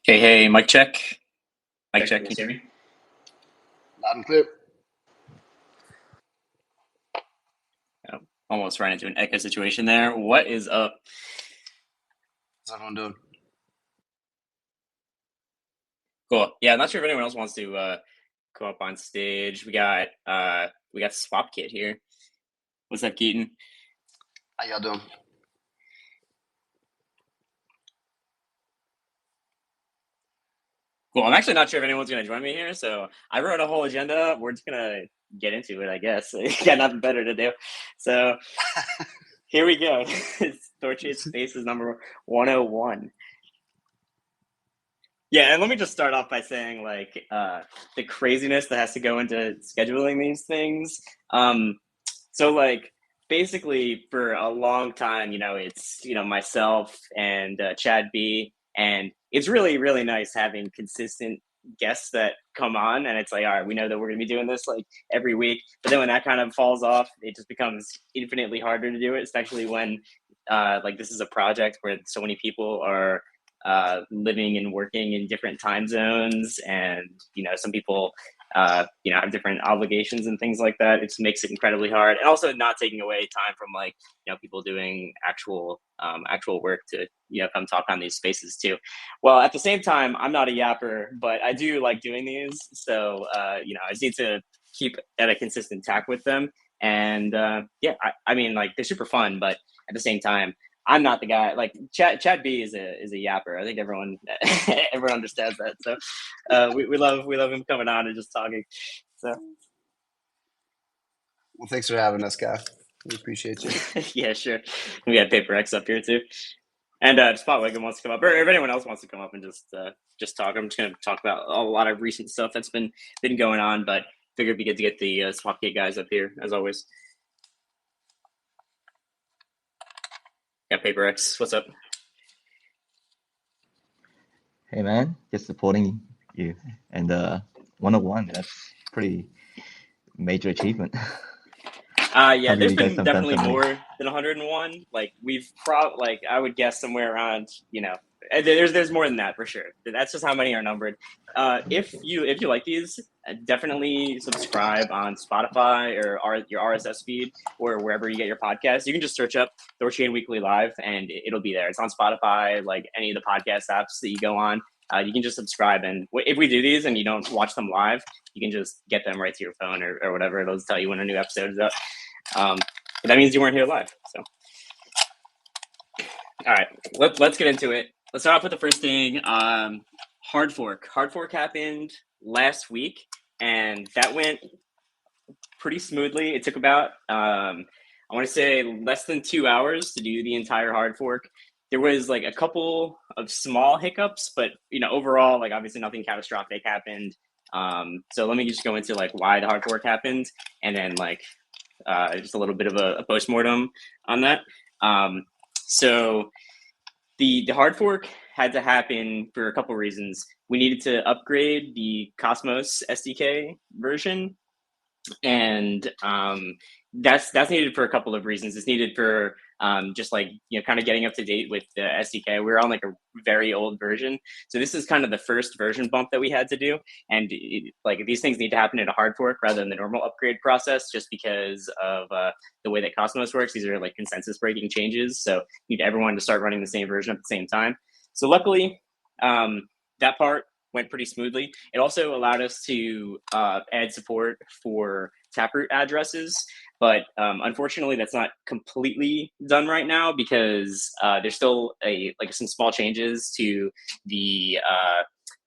Hey, hey, mic check. Mic check, can you hear me? Loud and clear. Oh, almost ran into an echo situation there. What is up? What's everyone doing? Cool. Yeah, I'm not sure if anyone else wants to come up on stage. We got SwapKit here. What's up, Keaton? How y'all doing? Cool. I'm actually not sure if anyone's gonna join me here, so I wrote a whole agenda. We're just gonna get into it, I guess. Got nothing better to do. So here we go. It's THORChain Spaces number 101. Yeah, and let me just start off by saying, like, the craziness that has to go into scheduling these things. So, like, basically, for a long time, it's myself and Chad B, and it's really, really nice having consistent guests that come on, and it's like, all right, we know that we're gonna be doing this like every week. But then when that kind of falls off, it just becomes infinitely harder to do it, especially when like this is a project where so many people are living and working in different time zones, and some people have different obligations and things like that. It just makes it incredibly hard, and also not taking away time from like people doing actual work to come talk on these spaces too. Well, at the same time, I'm not a yapper, but I do like doing these, so I just need to keep at a consistent tack with them. And I mean, like, they're super fun, but at the same time, I'm not the guy. Like, Chad B is a yapper. I think everyone everyone understands that. So we love him coming on and just talking. So Well, thanks for having us, Kyle. We appreciate you. yeah, sure. We got PaperX up here too, and Spotwagon wants to come up, or if anyone else wants to come up and just talk. I'm just gonna talk about a lot of recent stuff that's been going on, but figured it'd be good to get the SwapKit guys up here as always. Yeah, PaperX, what's up? Hey man, just supporting you. And 101, that's pretty major achievement. Yeah, there's You guys been have done definitely something. more than 101. Like, like, I would guess somewhere around, there's more than that for sure. That's just how many are numbered. If you like these, definitely subscribe on Spotify or your RSS feed or wherever you get your podcasts. You can just search up THORChain Weekly Live and it'll be there. It's on Spotify, like any of the podcast apps that you go on. You can just subscribe, and if we do these and you don't watch them live, you can just get them right to your phone or whatever. It'll tell you when a new episode is up. But that means you weren't here live. So, all right, let's get into it. Let's start off with the first thing. Hard fork. Hard fork happened last week, and that went pretty smoothly. It took about I want to say less than 2 hours to do the entire hard fork. There was like a couple of small hiccups, but overall, like, obviously nothing catastrophic happened. So let me just go into like why the hard fork happened, and then like just a little bit of a postmortem on that. So the hard fork had to happen for a couple reasons. We needed to upgrade the Cosmos SDK version, and that's needed for a couple of reasons. It's needed for just like kind of getting up to date with the SDK. We were on like a very old version, so this is kind of the first version bump that we had to do. And like, these things need to happen in a hard fork rather than the normal upgrade process, just because of the way that Cosmos works. These are like consensus breaking changes, so you need everyone to start running the same version at the same time. So luckily, that part went pretty smoothly. It also allowed us to add support for Taproot addresses, but unfortunately, that's not completely done right now, because there's still some small changes to the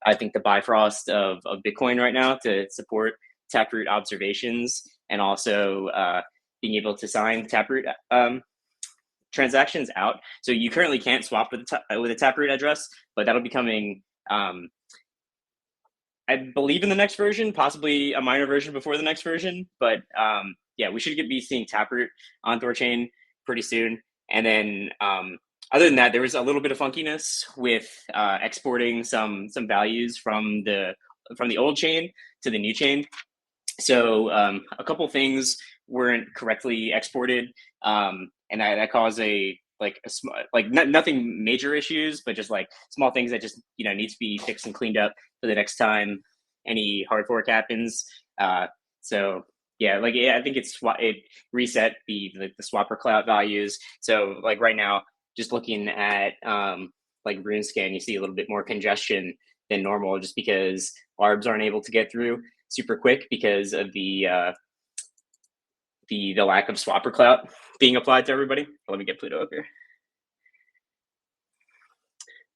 I think the Bifrost of Bitcoin right now to support Taproot observations, and also being able to sign Taproot transactions out. So you currently can't swap with a Taproot address, but that'll be coming. I believe in the next version, possibly a minor version before the next version, but yeah, we should be seeing Taproot on THORChain pretty soon. And then other than that, there was a little bit of funkiness with exporting some values from the old chain to the new chain. So a couple things weren't correctly exported, and that caused a like nothing major issues, but just like small things that just need to be fixed and cleaned up for the next time any hard fork happens. So yeah, I think it reset the swapper clout values. So like right now, just looking at like RuneScan, you see a little bit more congestion than normal, just because ARBs aren't able to get through super quick because of the lack of swapper clout being applied to everybody. Let me get Pluto up here.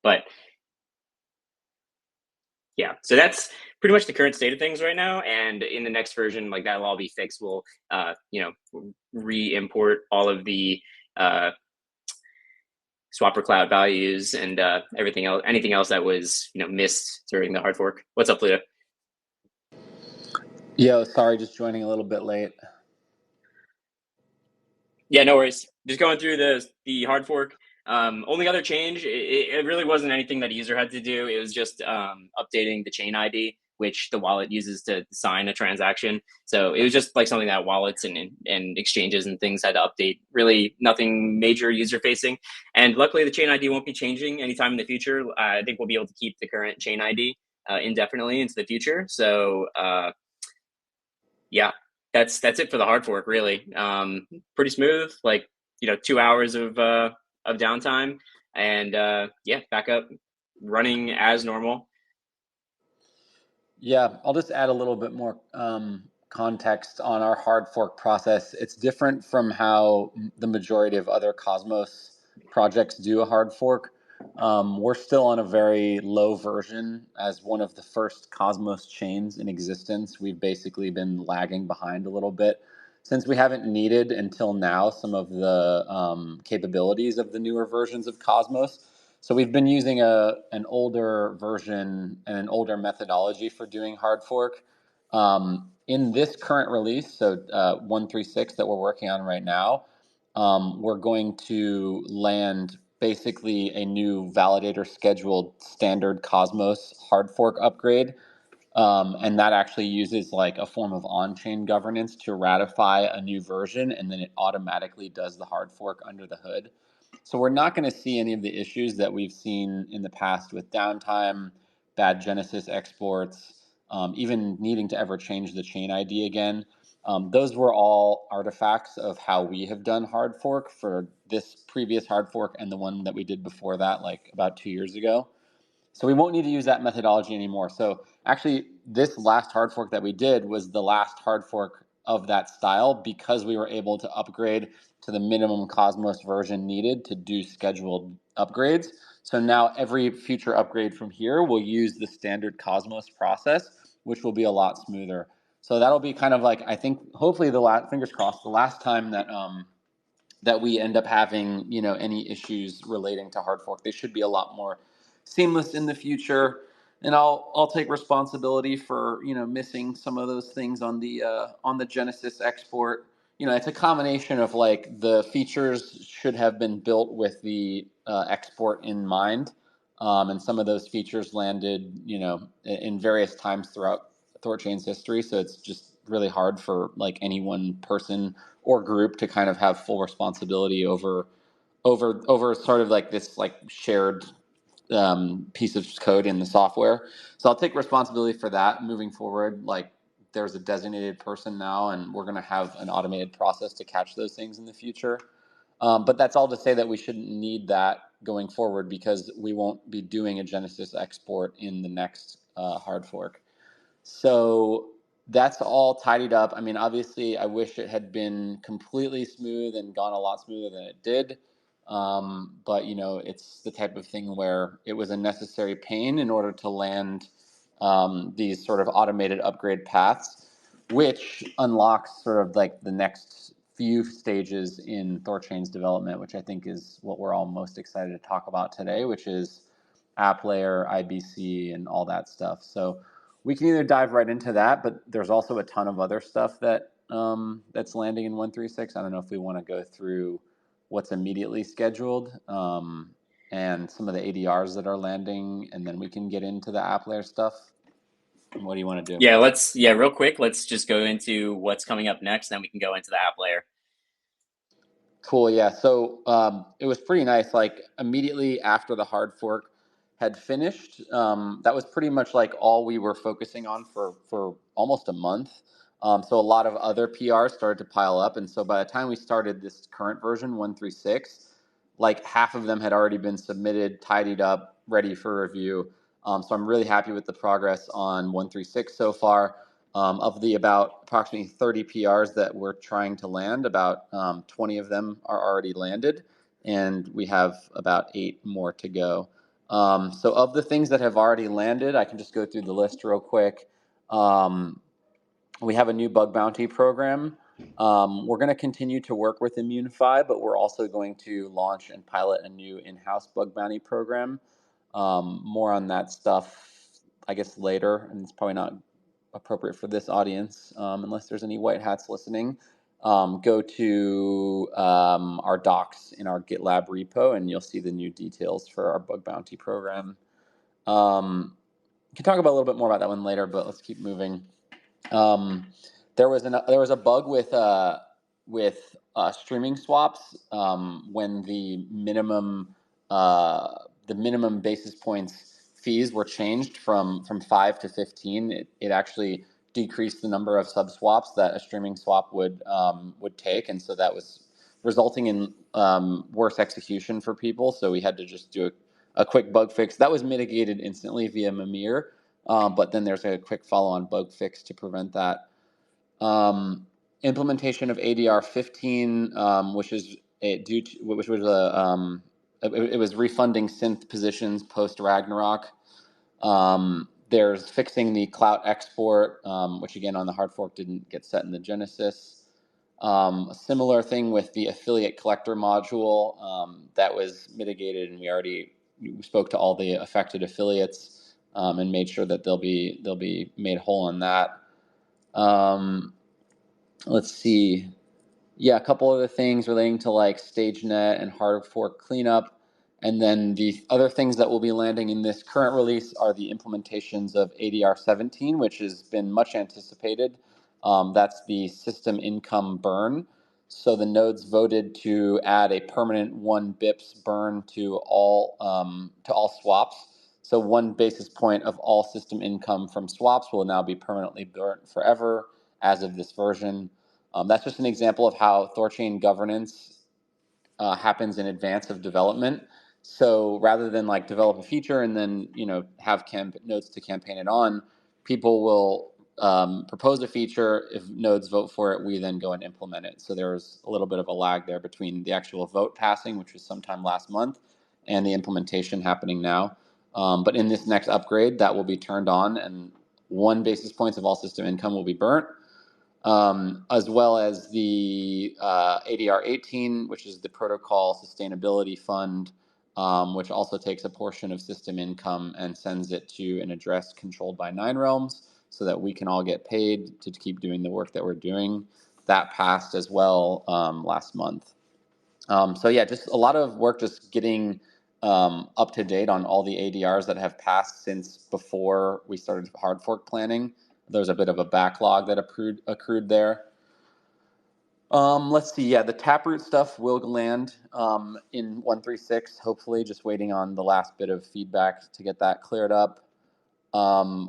But yeah, so that's pretty much the current state of things right now. And in the next version, like that'll all be fixed. We'll re-import all of the swapper cloud values and everything else, anything else that was missed during the hard fork. What's up, Pluto? Yo, sorry, just joining a little bit late. Yeah, no worries. Just going through the hard fork. Only other change, it really wasn't anything that a user had to do. It was just updating the chain ID, which the wallet uses to sign a transaction. So it was just like something that wallets and exchanges and things had to update. Really nothing major user facing. And luckily the chain ID won't be changing anytime in the future. I think we'll be able to keep the current chain ID indefinitely into the future. So yeah, that's it for the hard fork, really. Pretty smooth, like 2 hours of downtime, and yeah, back up running as normal. Yeah, I'll just add a little bit more context on our hard fork process. It's different from how the majority of other Cosmos projects do a hard fork. We're still on a very low version as one of the first Cosmos chains in existence. We've basically been lagging behind a little bit since we haven't needed until now some of the capabilities of the newer versions of Cosmos. So we've been using an older version and an older methodology for doing hard fork. In this current release, so 136 that we're working on right now, we're going to land basically a new validator scheduled standard Cosmos hard fork upgrade. And that actually uses like a form of on-chain governance to ratify a new version, and then it automatically does the hard fork under the hood. So we're not going to see any of the issues that we've seen in the past with downtime, bad Genesis exports, even needing to ever change the chain ID again. Those were all artifacts of how we have done hard fork for this previous hard fork and the one that we did before that, like about 2 years ago. So we won't need to use that methodology anymore. So actually, this last hard fork that we did was the last hard fork of that style because we were able to upgrade to the minimum Cosmos version needed to do scheduled upgrades. So now every future upgrade from here will use the standard Cosmos process, which will be a lot smoother. So that'll be kind of like, I think, hopefully fingers crossed, the last time that we end up having any issues relating to hard fork. They should be a lot more seamless in the future, and I'll take responsibility for missing some of those things on the Genesis export. It's a combination of like the features should have been built with the export in mind, and some of those features landed in various times throughout THORChain's history. So it's just really hard for like any one person or group to kind of have full responsibility over sort of like this like shared piece of code in the software. So I'll take responsibility for that moving forward. Like there's a designated person now, and we're going to have an automated process to catch those things in the future. But that's all to say that we shouldn't need that going forward because we won't be doing a Genesis export in the next hard fork. So that's all tidied up. I mean, obviously, I wish it had been completely smooth and gone a lot smoother than it did. But it's the type of thing where it was a necessary pain in order to land these sort of automated upgrade paths, which unlocks sort of like the next few stages in THORChain's development, which I think is what we're all most excited to talk about today, which is app layer, IBC, and all that stuff. So we can either dive right into that, but there's also a ton of other stuff that that's landing in 136. I don't know if we want to go through what's immediately scheduled and some of the ADRs that are landing, and then we can get into the app layer stuff. What do you want to do? Yeah, real quick, let's just go into what's coming up next, then we can go into the app layer. Cool. Yeah. So it was pretty nice. Like immediately after the hard fork had finished, that was pretty much like all we were focusing on for almost a month. So a lot of other PRs started to pile up, and so by the time we started this current version 136, like half of them had already been submitted, tidied up, ready for review. So I'm really happy with the progress on 136 so far. Of the about approximately 30 PRs that we're trying to land, about 20 of them are already landed, and we have about 8 more to go. So of the things that have already landed, I can just go through the list real quick. We have a new bug bounty program. We're going to continue to work with Immunify, but we're also going to launch and pilot a new in-house bug bounty program. More on that stuff, I guess, later, and it's probably not appropriate for this audience, unless there's any white hats listening. Go to our docs in our GitLab repo, and you'll see the new details for our bug bounty program. We can talk about a little bit more about that one later, but let's keep moving. There was a bug with streaming swaps when the minimum basis points fees were changed from 5 to 15. It actually decreased the number of sub swaps that a streaming swap would take, and so that was resulting in worse execution for people. So we had to just do a quick bug fix that was mitigated instantly via Mimir. But then there's a quick follow-on bug fix to prevent that. Implementation of ADR 15, which was it was refunding synth positions post Ragnarok. There's fixing the clout export, which again on the hard fork didn't get set in the Genesis. A similar thing with the affiliate collector module that was mitigated, and we spoke to all the affected affiliates. And made sure that they'll be made whole on that. Let's see. Yeah, a couple other things relating to like StageNet and hard fork cleanup. And then the other things that will be landing in this current release are the implementations of ADR 17, which has been much anticipated. That's the system income burn. So the nodes voted to add a permanent 1 bips burn to all swaps. So 1 basis point of all system income from swaps will now be permanently burnt forever as of this version. That's just an example of how THORChain governance happens in advance of development. So rather than like develop a feature and then have nodes to campaign it on, people will propose a feature. If nodes vote for it, we then go and implement it. So there's a little bit of a lag there between the actual vote passing, which was sometime last month, and the implementation happening now. But in this next upgrade, that will be turned on, and 1 basis points of all system income will be burnt. As well as the ADR 18, which is the Protocol Sustainability Fund, which also takes a portion of system income and sends it to an address controlled by 9 Realms so that we can all get paid to keep doing the work that we're doing. That passed as well last month. So yeah, just a lot of work just getting up to date on all the ADRs that have passed since before we started hard fork planning. There's a bit of a backlog that accrued there. Let's see. Yeah, the Taproot stuff will land in 136, hopefully, just waiting on the last bit of feedback to get that cleared up.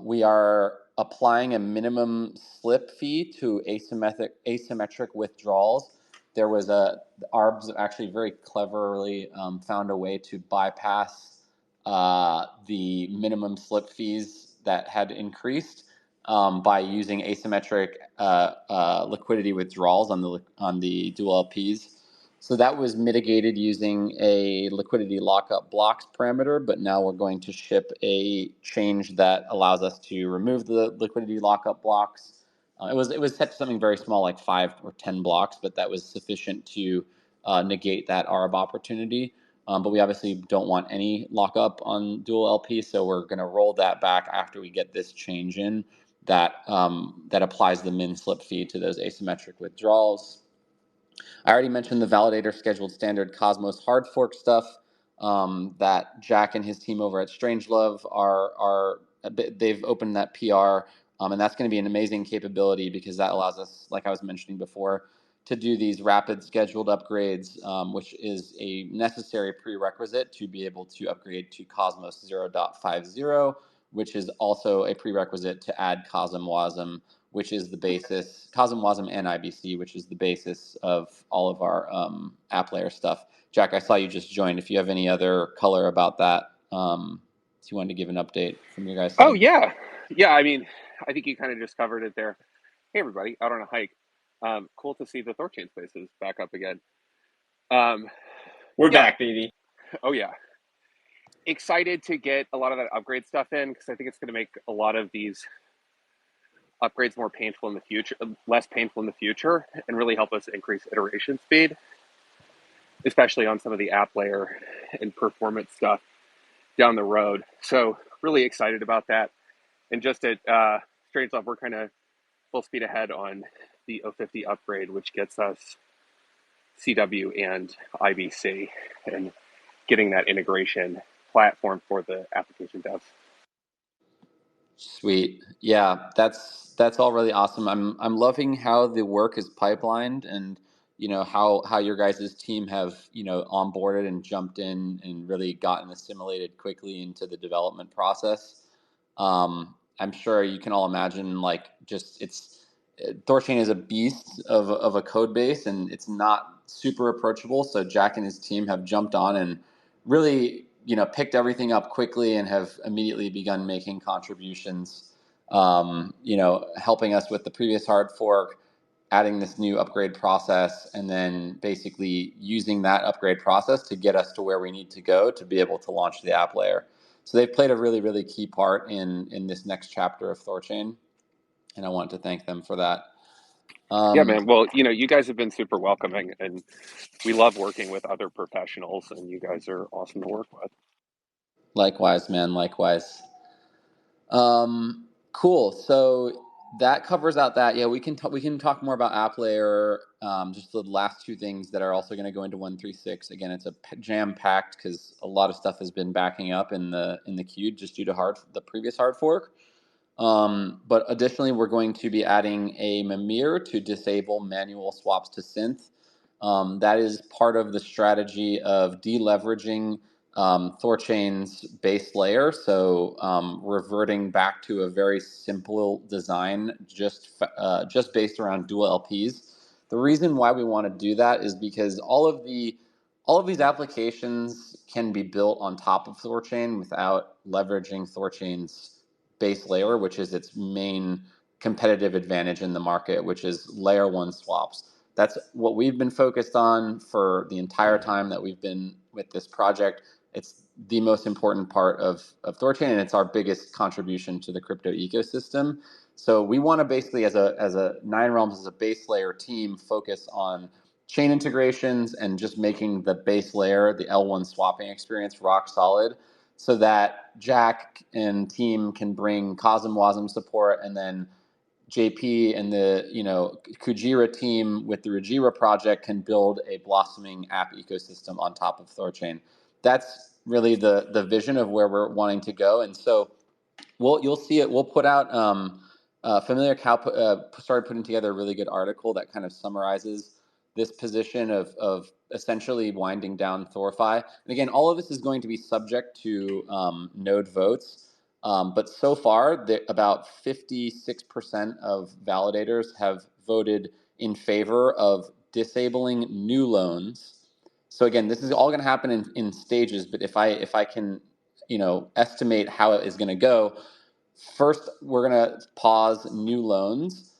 We are applying a minimum slip fee to asymmetric withdrawals. There was ARBs actually very cleverly found a way to bypass the minimum slip fees that had increased by using asymmetric liquidity withdrawals on the dual LPs. So that was mitigated using a liquidity lockup blocks parameter, but now we're going to ship a change that allows us to remove the liquidity lockup blocks. It was set to something very small, like 5 or 10 blocks, but that was sufficient to negate that ARB opportunity. But we obviously don't want any lockup on dual LP, so we're going to roll that back after we get this change in that applies the min slip fee to those asymmetric withdrawals. I already mentioned the validator scheduled standard Cosmos hard fork stuff that Jack and his team over at StrangeLove they've opened that PR, and that's going to be an amazing capability because that allows us, like I was mentioning before, to do these rapid scheduled upgrades, which is a necessary prerequisite to be able to upgrade to Cosmos 0.50, which is also a prerequisite to add CosmWasm, which is the basis, CosmWasm and IBC, which is the basis of all of our app layer stuff. Jack, I saw you just joined. If you have any other color about that, if you wanted to give an update from your guys' side. Oh, yeah. Yeah, I mean, I think you kind of just covered it there. Hey, everybody, out on a hike. Cool to see the THORChain spaces back up again. We're Yeah. back, baby. Oh, yeah. Excited to get a lot of that upgrade stuff in, because I think it's going to make a lot of these upgrades more painful in the future, less painful in the future, and really help us increase iteration speed, especially on some of the app layer and performance stuff down the road. So really excited about that. And just at StrangeLove, we're kind of full speed ahead on the 050 upgrade, which gets us CW and IBC, and getting that integration platform for the application devs. Sweet. Yeah, that's all really awesome. I'm loving how the work is pipelined, and how your guys' team have onboarded and jumped in and really gotten assimilated quickly into the development process. I'm sure you can all imagine, like, THORChain is a beast of a code base, and it's not super approachable. So Jack and his team have jumped on and really picked everything up quickly and have immediately begun making contributions, helping us with the previous hard fork, adding this new upgrade process, and then basically using that upgrade process to get us to where we need to go to be able to launch the app layer. So they've played a really, really key part in this next chapter of THORChain, and I want to thank them for that. Yeah, man. Well, you guys have been super welcoming, and we love working with other professionals, and you guys are awesome to work with. Likewise, man. Likewise. Cool. So that covers out that. Yeah, we can talk more about app layer. Just the last two things that are also going to go into 136. Again, it's a jam packed because a lot of stuff has been backing up in the queue just due to the previous hard fork. But additionally, we're going to be adding a Mimir to disable manual swaps to synth. That is part of the strategy of deleveraging THORChain's base layer. So reverting back to a very simple design, just based around dual LPs. The reason why we want to do that is because all of these applications can be built on top of THORChain without leveraging THORChain's base layer, which is its main competitive advantage in the market, which is layer one swaps. That's what we've been focused on for the entire time that we've been with this project. It's the most important part of THORChain, and it's our biggest contribution to the crypto ecosystem. So we want to basically, as a Nine Realms, as a base layer team, focus on chain integrations and just making the base layer, the L1 swapping experience, rock solid, so that Jack and team can bring CosmWasm support, and then JP and the Kujira team with the Rajira project can build a blossoming app ecosystem on top of THORChain. That's really the vision of where we're wanting to go. And so you'll see it. We'll put out FamiliarCow started putting together a really good article that kind of summarizes this position of essentially winding down THORFi. And again, all of this is going to be subject to node votes. But so far, about 56% of validators have voted in favor of disabling new loans. So again, this is all going to happen in stages. But if I can, estimate how it is going to go, first we're going to pause new loans.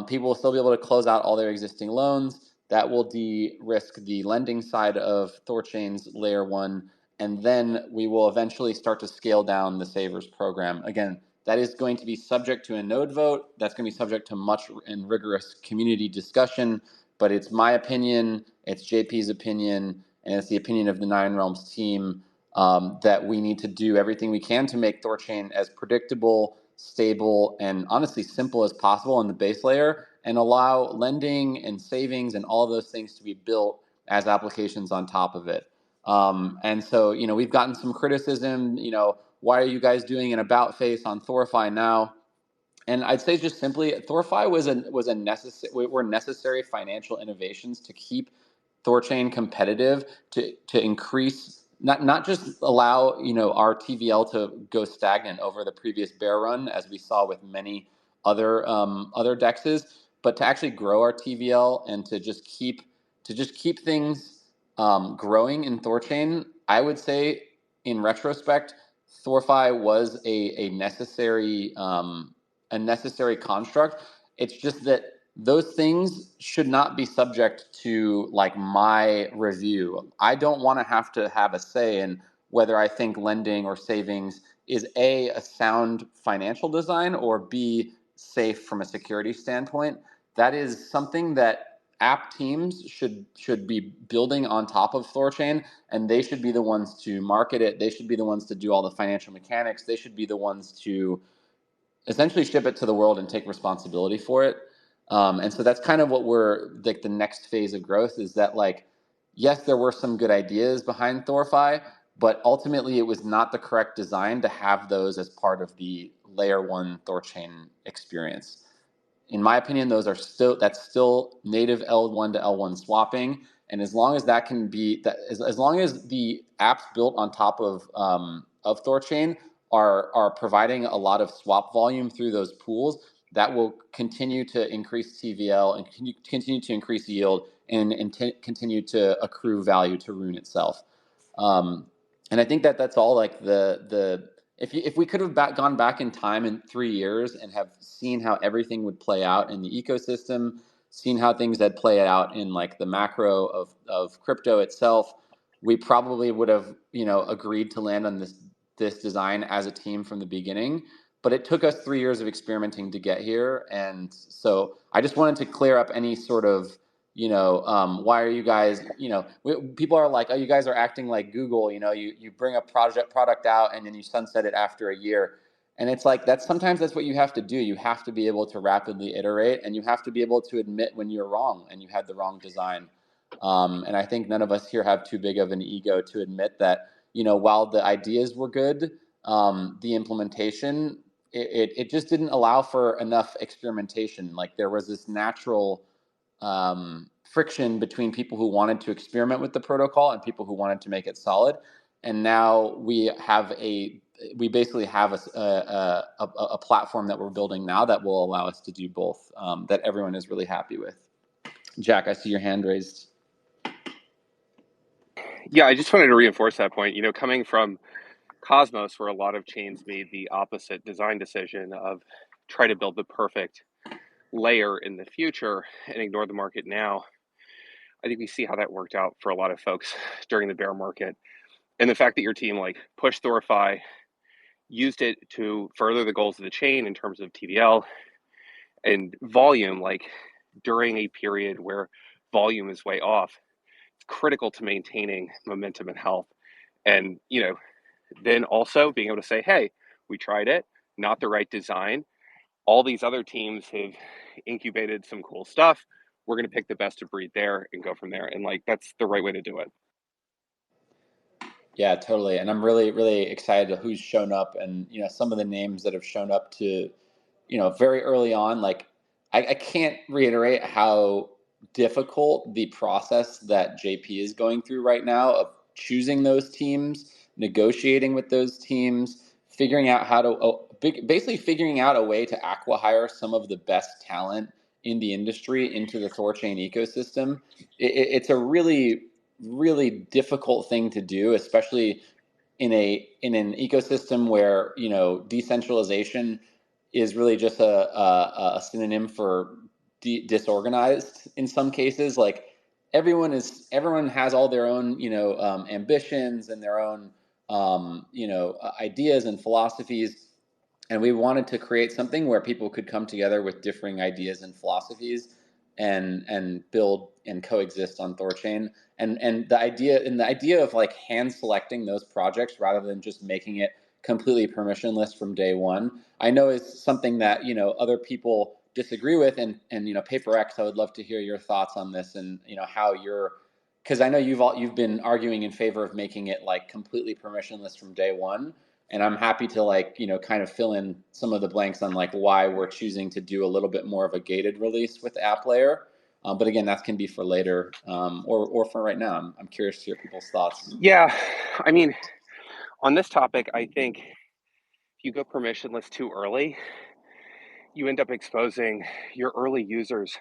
People will still be able to close out all their existing loans. That will de-risk the lending side of THORChain's layer one. And then we will eventually start to scale down the Savers program. Again, that is going to be subject to a node vote. That's going to be subject to much and rigorous community discussion. But it's my opinion, it's JP's opinion, and it's the opinion of the Nine Realms team that we need to do everything we can to make THORChain as predictable, stable, and honestly simple as possible in the base layer, and allow lending and savings and all of those things to be built as applications on top of it. And so, we've gotten some criticism, why are you guys doing an about face on THORFi now? And I'd say just simply, THORFi were necessary financial innovations to keep THORChain competitive, to increase, not just allow our TVL to go stagnant over the previous bear run, as we saw with many other dexes, but to actually grow our TVL and to just keep things growing in THORChain. I would say, in retrospect, THORFi was a necessary construct. It's just that those things should not be subject to like my review. I don't want to have a say in whether I think lending or savings is a sound financial design, or B, safe from a security standpoint. That is something that app teams should be building on top of THORChain, and they should be the ones to market it. They should be the ones to do all the financial mechanics. They should be the ones to essentially ship it to the world and take responsibility for it. And so that's kind of what we're like, the next phase of growth is that, like, yes, there were some good ideas behind THORFi, but ultimately it was not the correct design to have those as part of the layer one THORChain experience. In my opinion, that's still native L1 to L1 swapping, and as long as that can be that, as long as the apps built on top of THORChain are providing a lot of swap volume through those pools, that will continue to increase TVL and continue to increase yield and continue to accrue value to Rune itself. And I think that's all. Like if we could have gone back in time in 3 years and have seen how everything would play out in the ecosystem, seen how things had played out in like the macro of crypto itself, we probably would have agreed to land on this design as a team from the beginning. But it took us 3 years of experimenting to get here, and so I just wanted to clear up any sort of why are you guys, people are like, oh, you guys are acting like Google, you bring a product out and then you sunset it after a year. And it's like, sometimes that's what you have to do. You have to be able to rapidly iterate, and you have to be able to admit when you're wrong and you had the wrong design. And I think none of us here have too big of an ego to admit that, while the ideas were good, the implementation, it just didn't allow for enough experimentation. Like, there was this natural friction between people who wanted to experiment with the protocol and people who wanted to make it solid. And now we basically have a platform that we're building now that will allow us to do both, that everyone is really happy with. Jack, I see your hand raised. Yeah, I just wanted to reinforce that point. Coming from Cosmos, where a lot of chains made the opposite design decision of try to build the perfect layer in the future and ignore the market now, I think we see how that worked out for a lot of folks during the bear market. And the fact that your team pushed THORFi, used it to further the goals of the chain in terms of TVL and volume, during a period where volume is way off, it's critical to maintaining momentum and health. And, then also being able to say, hey, we tried it, not the right design. All these other teams have incubated some cool stuff. We're going to pick the best of breed there and go from there. And that's the right way to do it. Yeah, totally. And I'm really, really excited who's shown up, and, some of the names that have shown up to, very early on. Like, I can't reiterate how difficult the process that JP is going through right now of choosing those teams, negotiating with those teams, figuring out basically figuring out a way to acqui-hire some of the best talent in the industry into the THORChain ecosystem. It's a really, really difficult thing to do, especially in an ecosystem where decentralization is really just a synonym for disorganized in some cases. Like, everyone has all their own ambitions and their own ideas and philosophies, and we wanted to create something where people could come together with differing ideas and philosophies and build and coexist on THORChain. And the idea of hand selecting those projects rather than just making it completely permissionless from day one, I know is something that other people disagree with. And PaperX, I would love to hear your thoughts on this, and how you're, because I know you've been arguing in favor of making it completely permissionless from day one. And I'm happy to like, kind of fill in some of the blanks on like why we're choosing to do a little bit more of a gated release with the app layer. But again, that can be for later or for right now. I'm curious to hear people's thoughts. Yeah, I mean, on this topic, I think if you go permissionless too early, you end up exposing your early users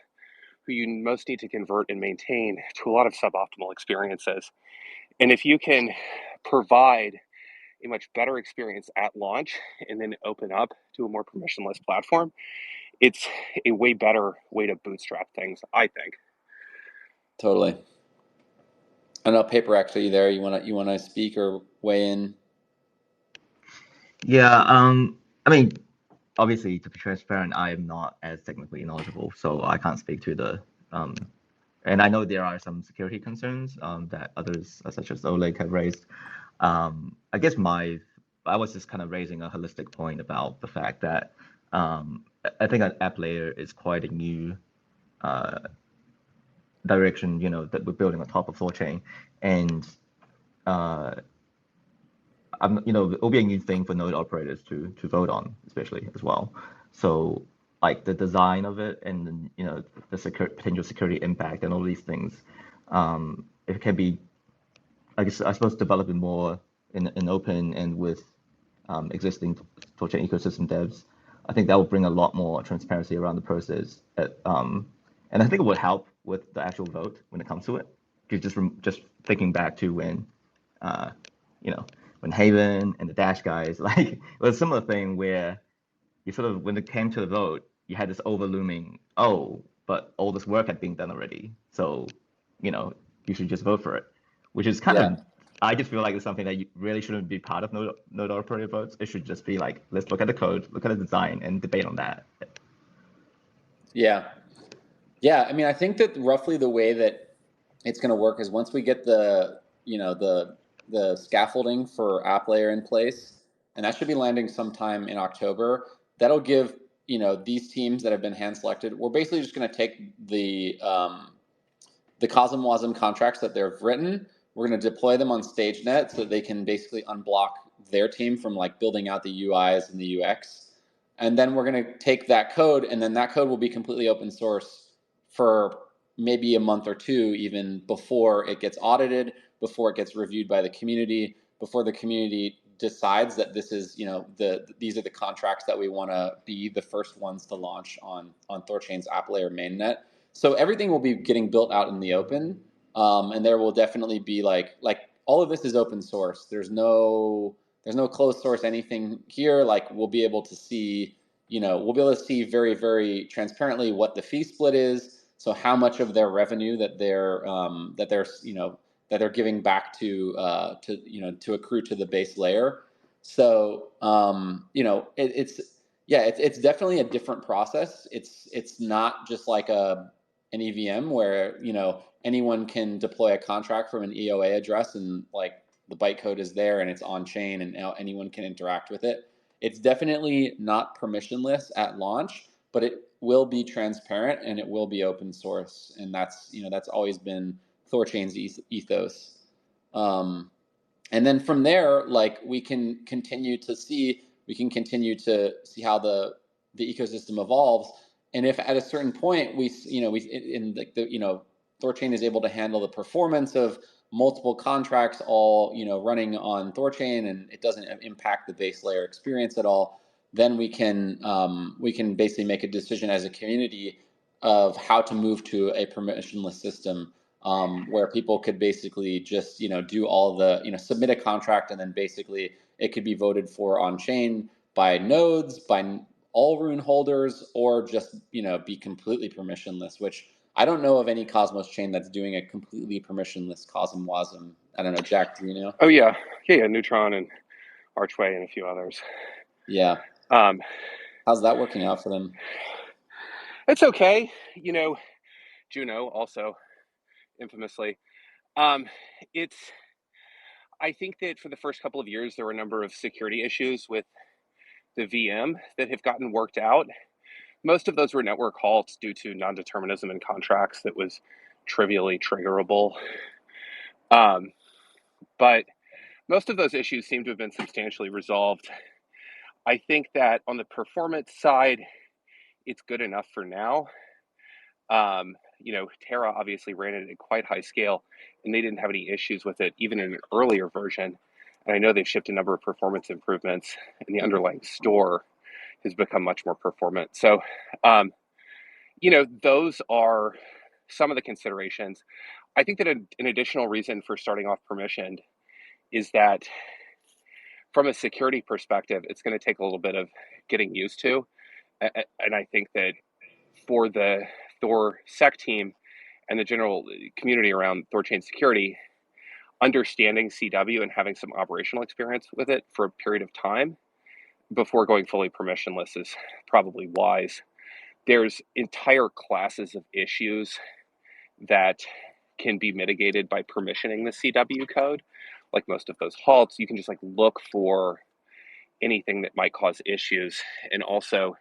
who you most need to convert and maintain to a lot of suboptimal experiences. And if you can provide a much better experience at launch and then open up to a more permissionless platform, it's a way better way to bootstrap things, I think. Totally. I don't know, PaperX, are you there? You wanna speak or weigh in? Yeah, I mean, obviously, to be transparent, I am not as technically knowledgeable, so I can't speak to the and I know there are some security concerns that others, such as Oleg, have raised. I guess I was just kind of raising a holistic point about the fact that I think an app layer is quite a new direction, that we're building on top of THORChain, and it'll be a new thing for node operators to vote on, especially as well. So like the design of it and the potential security impact and all these things, it can be, I suppose, developing more in open and with existing THORChain ecosystem devs. I think that will bring a lot more transparency around the process. And I think it would help with the actual vote when it comes to it. Just thinking back to when, when Haven and the Dash guys, like it was a similar thing where you sort of, when it came to the vote, you had this overlooming, but all this work had been done already. So, you should just vote for it, which is kind of, I just feel like it's something that you really shouldn't be part of node operator votes. It should just be like, let's look at the code, look at the design, and debate on that. Yeah. I mean, I think that roughly the way that it's going to work is once we get the scaffolding for app layer in place, and that should be landing sometime in October. That'll give these teams that have been hand selected. We're basically just going to take the Cosm Wasm contracts that they've written. We're going to deploy them on StageNet so that they can basically unblock their team from like building out the UIs and the UX. And then we're going to take that code, and then that code will be completely open source for maybe a month or two, even before it gets audited, before it gets reviewed by the community, before the community decides that this is, these are the contracts that we want to be the first ones to launch on THORChain's app layer mainnet. So everything will be getting built out in the open, and there will definitely be like all of this is open source. There's no closed source anything here. Like we'll be able to see, very, very transparently what the fee split is. So how much of their revenue that they're giving back to accrue to the base layer. So it's definitely a different process. It's not just like an EVM where anyone can deploy a contract from an EOA address and like the bytecode is there and it's on chain and now anyone can interact with it. It's definitely not permissionless at launch, but it will be transparent and it will be open source, and that's always been THORChain's ethos. And then from there, like we can continue to see how the ecosystem evolves, and if at a certain point THORChain is able to handle the performance of multiple contracts all running on THORChain and it doesn't impact the base layer experience at all, then we can basically make a decision as a community of how to move to a permissionless system, where people could basically just do all the submit a contract and then basically it could be voted for on chain by nodes, by all rune holders, or just be completely permissionless, which I don't know of any Cosmos chain that's doing a completely permissionless Cosm Wasm. I don't know, Jack, do you know? Oh yeah, Neutron and Archway and a few others. Yeah. How's that working out for them? It's okay. Juno also infamously. I think that for the first couple of years, there were a number of security issues with the VM that have gotten worked out. Most of those were network halts due to non-determinism in contracts that was trivially triggerable. But most of those issues seem to have been substantially resolved. I think that on the performance side, it's good enough for now. Terra obviously ran it at quite high scale, and they didn't have any issues with it, even in an earlier version. And I know they've shipped a number of performance improvements, and the underlying store has become much more performant. So, those are some of the considerations. I think that an additional reason for starting off permissioned is that from a security perspective, it's going to take a little bit of getting used to. And I think that for the THORSec team and the general community around THORChain security, understanding CW and having some operational experience with it for a period of time before going fully permissionless is probably wise. There's entire classes of issues that can be mitigated by permissioning the CW code. Like most of those halts, you can just look for anything that might cause issues. And also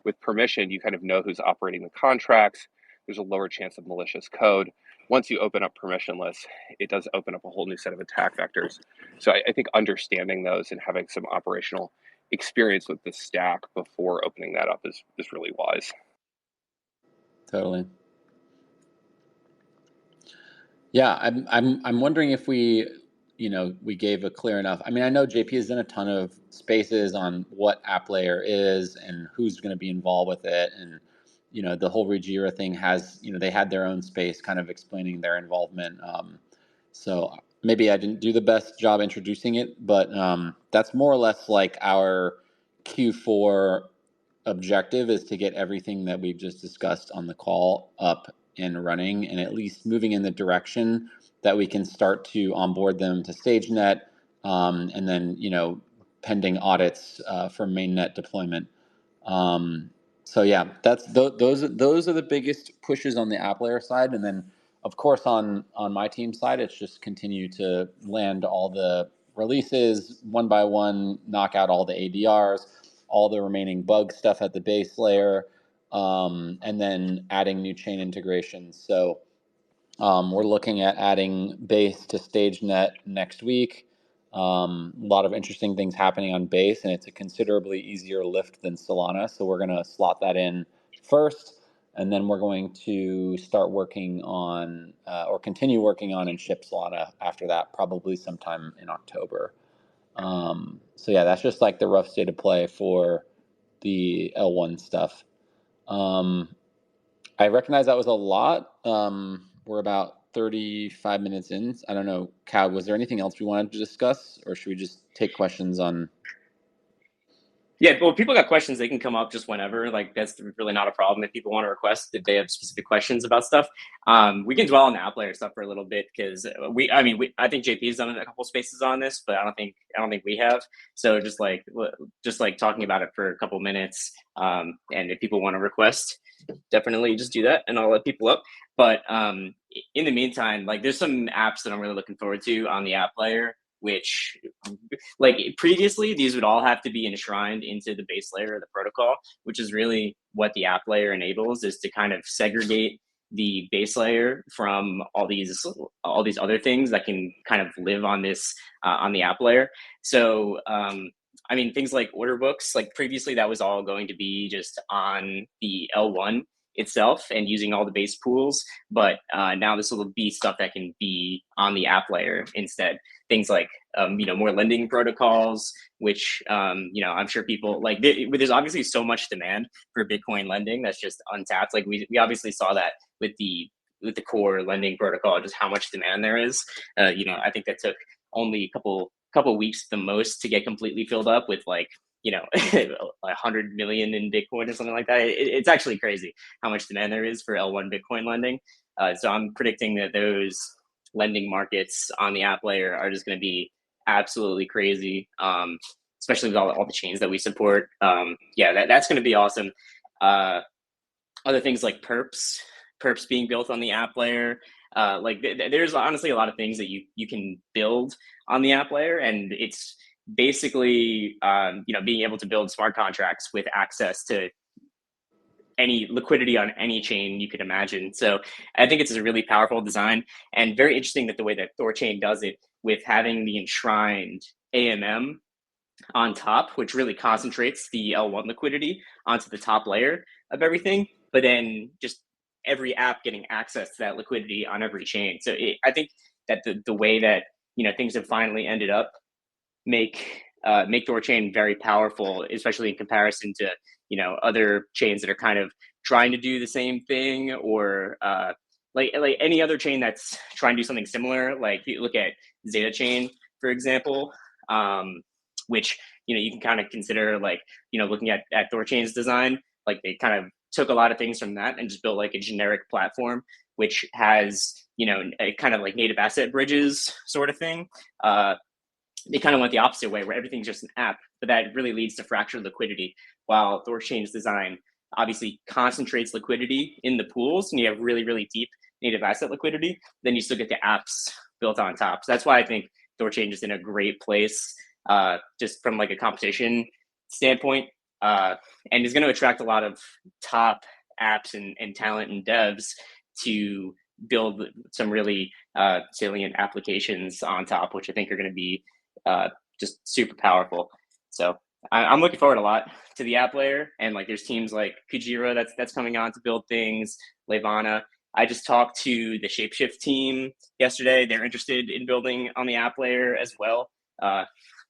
with permission, you kind of know who's operating the contracts. There's a lower chance of malicious code. Once you open up permissionless, it does open up a whole new set of attack vectors. So I think understanding those and having some operational experience with the stack before opening that up is really wise. Totally. Yeah, I'm wondering if we gave a clear enough. I mean, I know JP has done a ton of spaces on what app layer is and who's going to be involved with it, and the whole Regira thing has they had their own space kind of explaining their involvement. So maybe I didn't do the best job introducing it, but that's more or less like our Q4 objective is to get everything that we've just discussed on the call up and running, and at least moving in the direction that we can start to onboard them to StageNet, and then pending audits for mainnet deployment. So yeah, those are the biggest pushes on the app layer side, and then of course on my team side, it's just continue to land all the releases one by one, knock out all the ADRs, all the remaining bug stuff at the base layer, and then adding new chain integrations. So we're looking at adding base to StageNet next week. A lot of interesting things happening on base, and it's a considerably easier lift than Solana. So we're going to slot that in first, and then we're going to start working on or continue working on and ship Solana after that, probably sometime in October. So yeah, that's just like the rough state of play for the L1 stuff. I recognize that was a lot. We're about 35 minutes in. I don't know, Cow, was there anything else we wanted to discuss, or should we just take questions on? Yeah, well, if people got questions, they can come up just whenever. That's really not a problem. If people want to request, if they have specific questions about stuff, we can dwell on the app layer stuff for a little bit, because I think JP's done a couple spaces on this, but I don't think we have. So just talking about it for a couple minutes, and if people want to request, definitely just do that, and I'll let people up. But in the meantime, there's some apps that I'm really looking forward to on the app layer, which previously these would all have to be enshrined into the base layer of the protocol, which is really what the app layer enables, is to kind of segregate the base layer from all these other things that can kind of live on this on the app layer. So things like order books, previously that was all going to be just on the L1 itself and using all the base pools, but now this will be stuff that can be on the app layer instead. Things like more lending protocols, which I'm sure people there's obviously so much demand for Bitcoin lending that's just untapped. We obviously saw that with the core lending protocol, just how much demand there is. I think that took only a couple weeks the most to get completely filled up with 100 million in Bitcoin or something like that. It's actually crazy how much demand there is for L1 Bitcoin lending. So I'm predicting that those lending markets on the app layer are just going to be absolutely crazy, especially with all the chains that we support. That's going to be awesome. Other things like perps being built on the app layer. There's honestly a lot of things that you can build on the app layer, and it's basically being able to build smart contracts with access to any liquidity on any chain you could imagine. So I think it's a really powerful design, and very interesting that the way that THORChain does it with having the enshrined AMM on top, which really concentrates the L1 liquidity onto the top layer of everything, but then just every app getting access to that liquidity on every chain. So I think that the way that things have finally ended up make THORChain very powerful, especially in comparison to other chains that are kind of trying to do the same thing, or like any other chain that's trying to do something similar. Like you look at Zeta Chain, for example, which you can kind of consider like looking at THORChain's design. Like they kind of took a lot of things from that and just built like a generic platform, which has a kind of like native asset bridges sort of thing. They kind of went the opposite way, where everything's just an app, but that really leads to fractured liquidity. While THORChain's design obviously concentrates liquidity in the pools, and you have really, really deep native asset liquidity, then you still get the apps built on top. So that's why I think THORChain is in a great place, just from like a competition standpoint, and is going to attract a lot of top apps and talent and devs to build some really salient applications on top, which I think are going to be just super powerful. So I'm looking forward a lot to the app layer, and like there's teams like Kujira that's coming on to build things, Levana. I just talked to the Shapeshift team yesterday. They're interested in building on the app layer as well.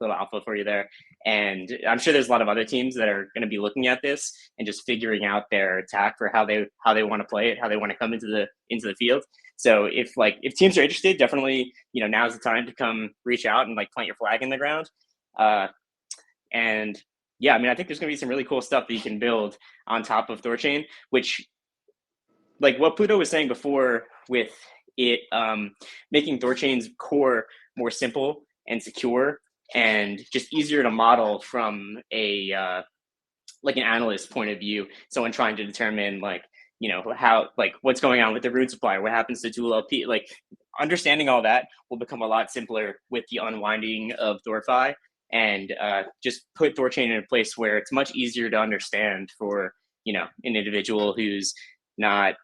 Little alpha for you there. And I'm sure there's a lot of other teams that are going to be looking at this and just figuring out their attack for how they want to play it, how they want to come into the field. So if teams are interested, definitely now's the time to come reach out and like plant your flag in the ground. And yeah, I mean, I think there's going to be some really cool stuff that you can build on top of THORChain, which like what Pluto was saying before with it making THORChain's core more simple and secure and just easier to model from a like an analyst point of view. Someone trying to determine how what's going on with the root supply, what happens to tool LP, like understanding all that will become a lot simpler with the unwinding of THORFi, and just put THORChain in a place where it's much easier to understand for an individual who's not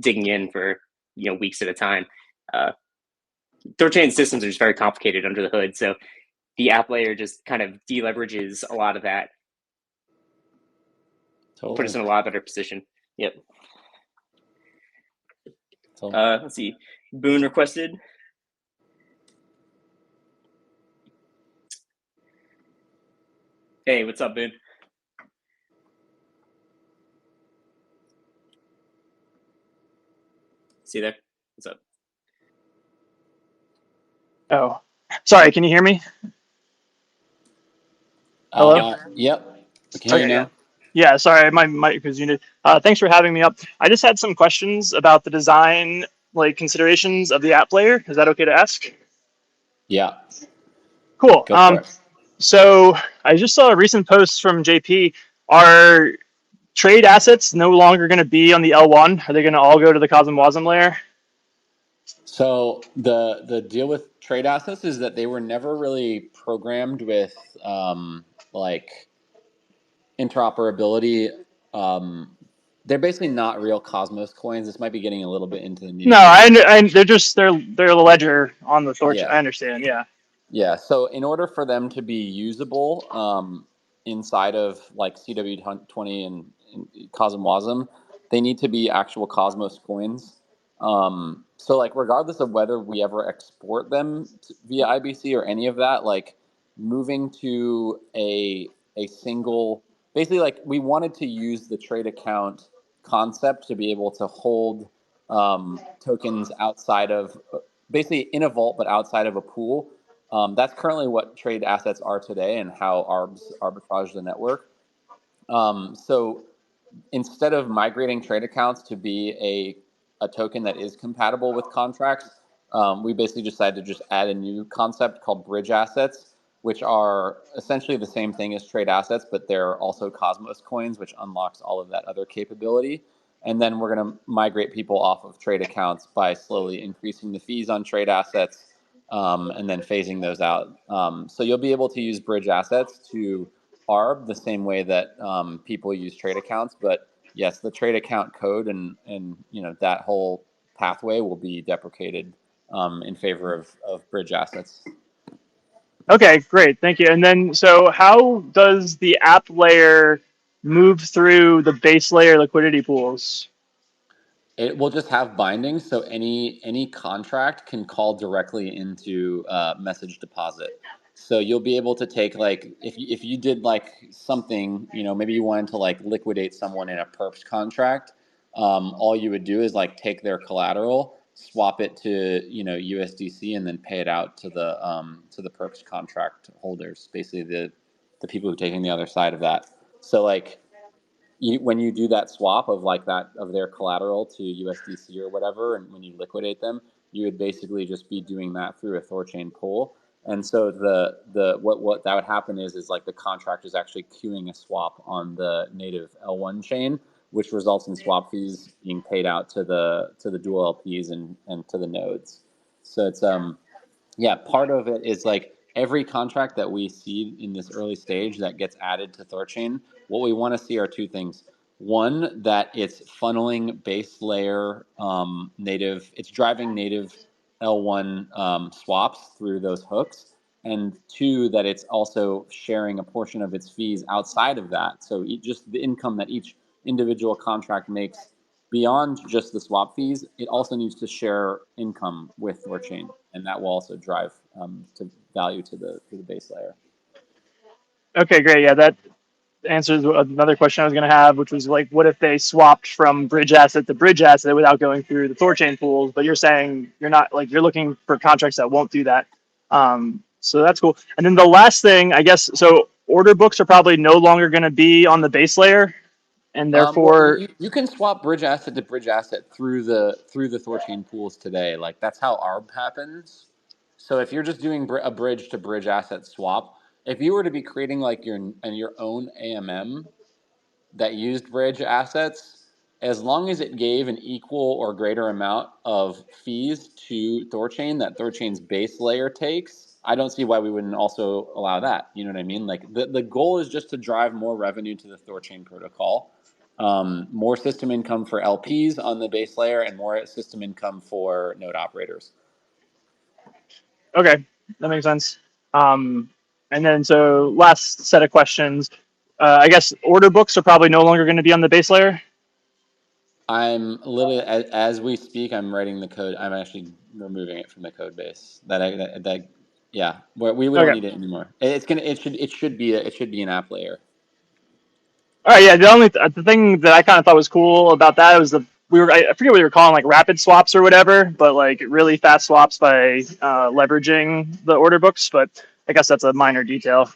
digging in for weeks at a time. THORChain systems are just very complicated under the hood, so the app layer just kind of deleverages a lot of that. Totally. Put us in a lot better position. Yep. Totally. Let's see. Boone requested. Hey, what's up, Boone? See you there? What's up? Oh, sorry. Can you hear me? Hello? Yep. We can hear you now. Yeah, sorry. My mic was muted. Thanks for having me up. I just had some questions about the design, like considerations of the app layer. Is that okay to ask? Yeah. Cool. Go for it. So I just saw a recent post from JP. Are trade assets no longer going to be on the L1? Are they going to all go to the CosmWasm layer? So the deal with trade assets is that they were never really programmed with like interoperability. They're basically not real Cosmos coins. This might be getting a little bit into the No, they're the ledger on the THORChain. Yeah. I understand. Yeah. Yeah. So in order for them to be usable inside of like CW20 and CosmWasm, they need to be actual Cosmos coins. So like regardless of whether we ever export them via IBC or any of that, like moving to a single, basically like we wanted to use the trade account concept to be able to hold tokens outside of, basically in a vault but outside of a pool. That's currently what trade assets are today and how ARBs arbitrage the network. So instead of migrating trade accounts to be a token that is compatible with contracts, we basically decided to just add a new concept called bridge assets, which are essentially the same thing as trade assets, but they're also Cosmos coins, which unlocks all of that other capability. And then we're going to migrate people off of trade accounts by slowly increasing the fees on trade assets and then phasing those out. So you'll be able to use bridge assets to ARB the same way that people use trade accounts, but yes, the trade account code and that whole pathway will be deprecated in favor of bridge assets. Okay, great, thank you. And then, so how does the app layer move through the base layer liquidity pools? It will just have bindings, so any contract can call directly into message deposit. So you'll be able to take, like, if you did like something, maybe you wanted to like liquidate someone in a perps contract, all you would do is like take their collateral, swap it to USDC, and then pay it out to the perps contract holders, basically the people who are taking the other side of that. So like, when you do that swap of like that of their collateral to USDC or whatever, and when you liquidate them, you would basically just be doing that through a THORChain pool. And so what that would happen is like the contract is actually queuing a swap on the native L1 chain, which results in swap fees being paid out to the dual LPs and to the nodes. So it's yeah, part of it is like every contract that we see in this early stage that gets added to THORChain, what we want to see are two things. One, that it's funneling base layer native, it's driving native L1 swaps through those hooks. And two, that it's also sharing a portion of its fees outside of that. So just the income that each individual contract makes beyond just the swap fees, it also needs to share income with THORChain, and that will also drive to value to the base layer. Okay, great. Yeah, that answers another question I was going to have, which was like, what if they swapped from bridge asset to bridge asset without going through the THORChain pools? But you're saying you're not, like, you're looking for contracts that won't do that. So that's cool. And then the last thing, I guess, so order books are probably no longer going to be on the base layer, and Well, therefore, you can swap bridge asset to bridge asset through the THORChain pools today. Like, that's how ARB happens. So if you're just doing a bridge to bridge asset swap, if you were to be creating like your own AMM that used bridge assets, as long as it gave an equal or greater amount of fees to THORChain that THORChain's base layer takes, I don't see why we wouldn't also allow that. You know what I mean? Like, the goal is just to drive more revenue to the THORChain protocol, more system income for LPs on the base layer, and more system income for node operators. okay, that makes sense. And then, so last set of questions. I guess order books are probably no longer going to be on the base layer. I'm literally, as we speak, I'm writing the code. I'm actually removing it from the code base. Yeah, we don't Okay. need it anymore. It should be an app layer. All right. Yeah. The thing that I kind of thought was cool about that was I forget what we were calling, like rapid swaps or whatever, but like really fast swaps by leveraging the order books. But I guess that's a minor detail.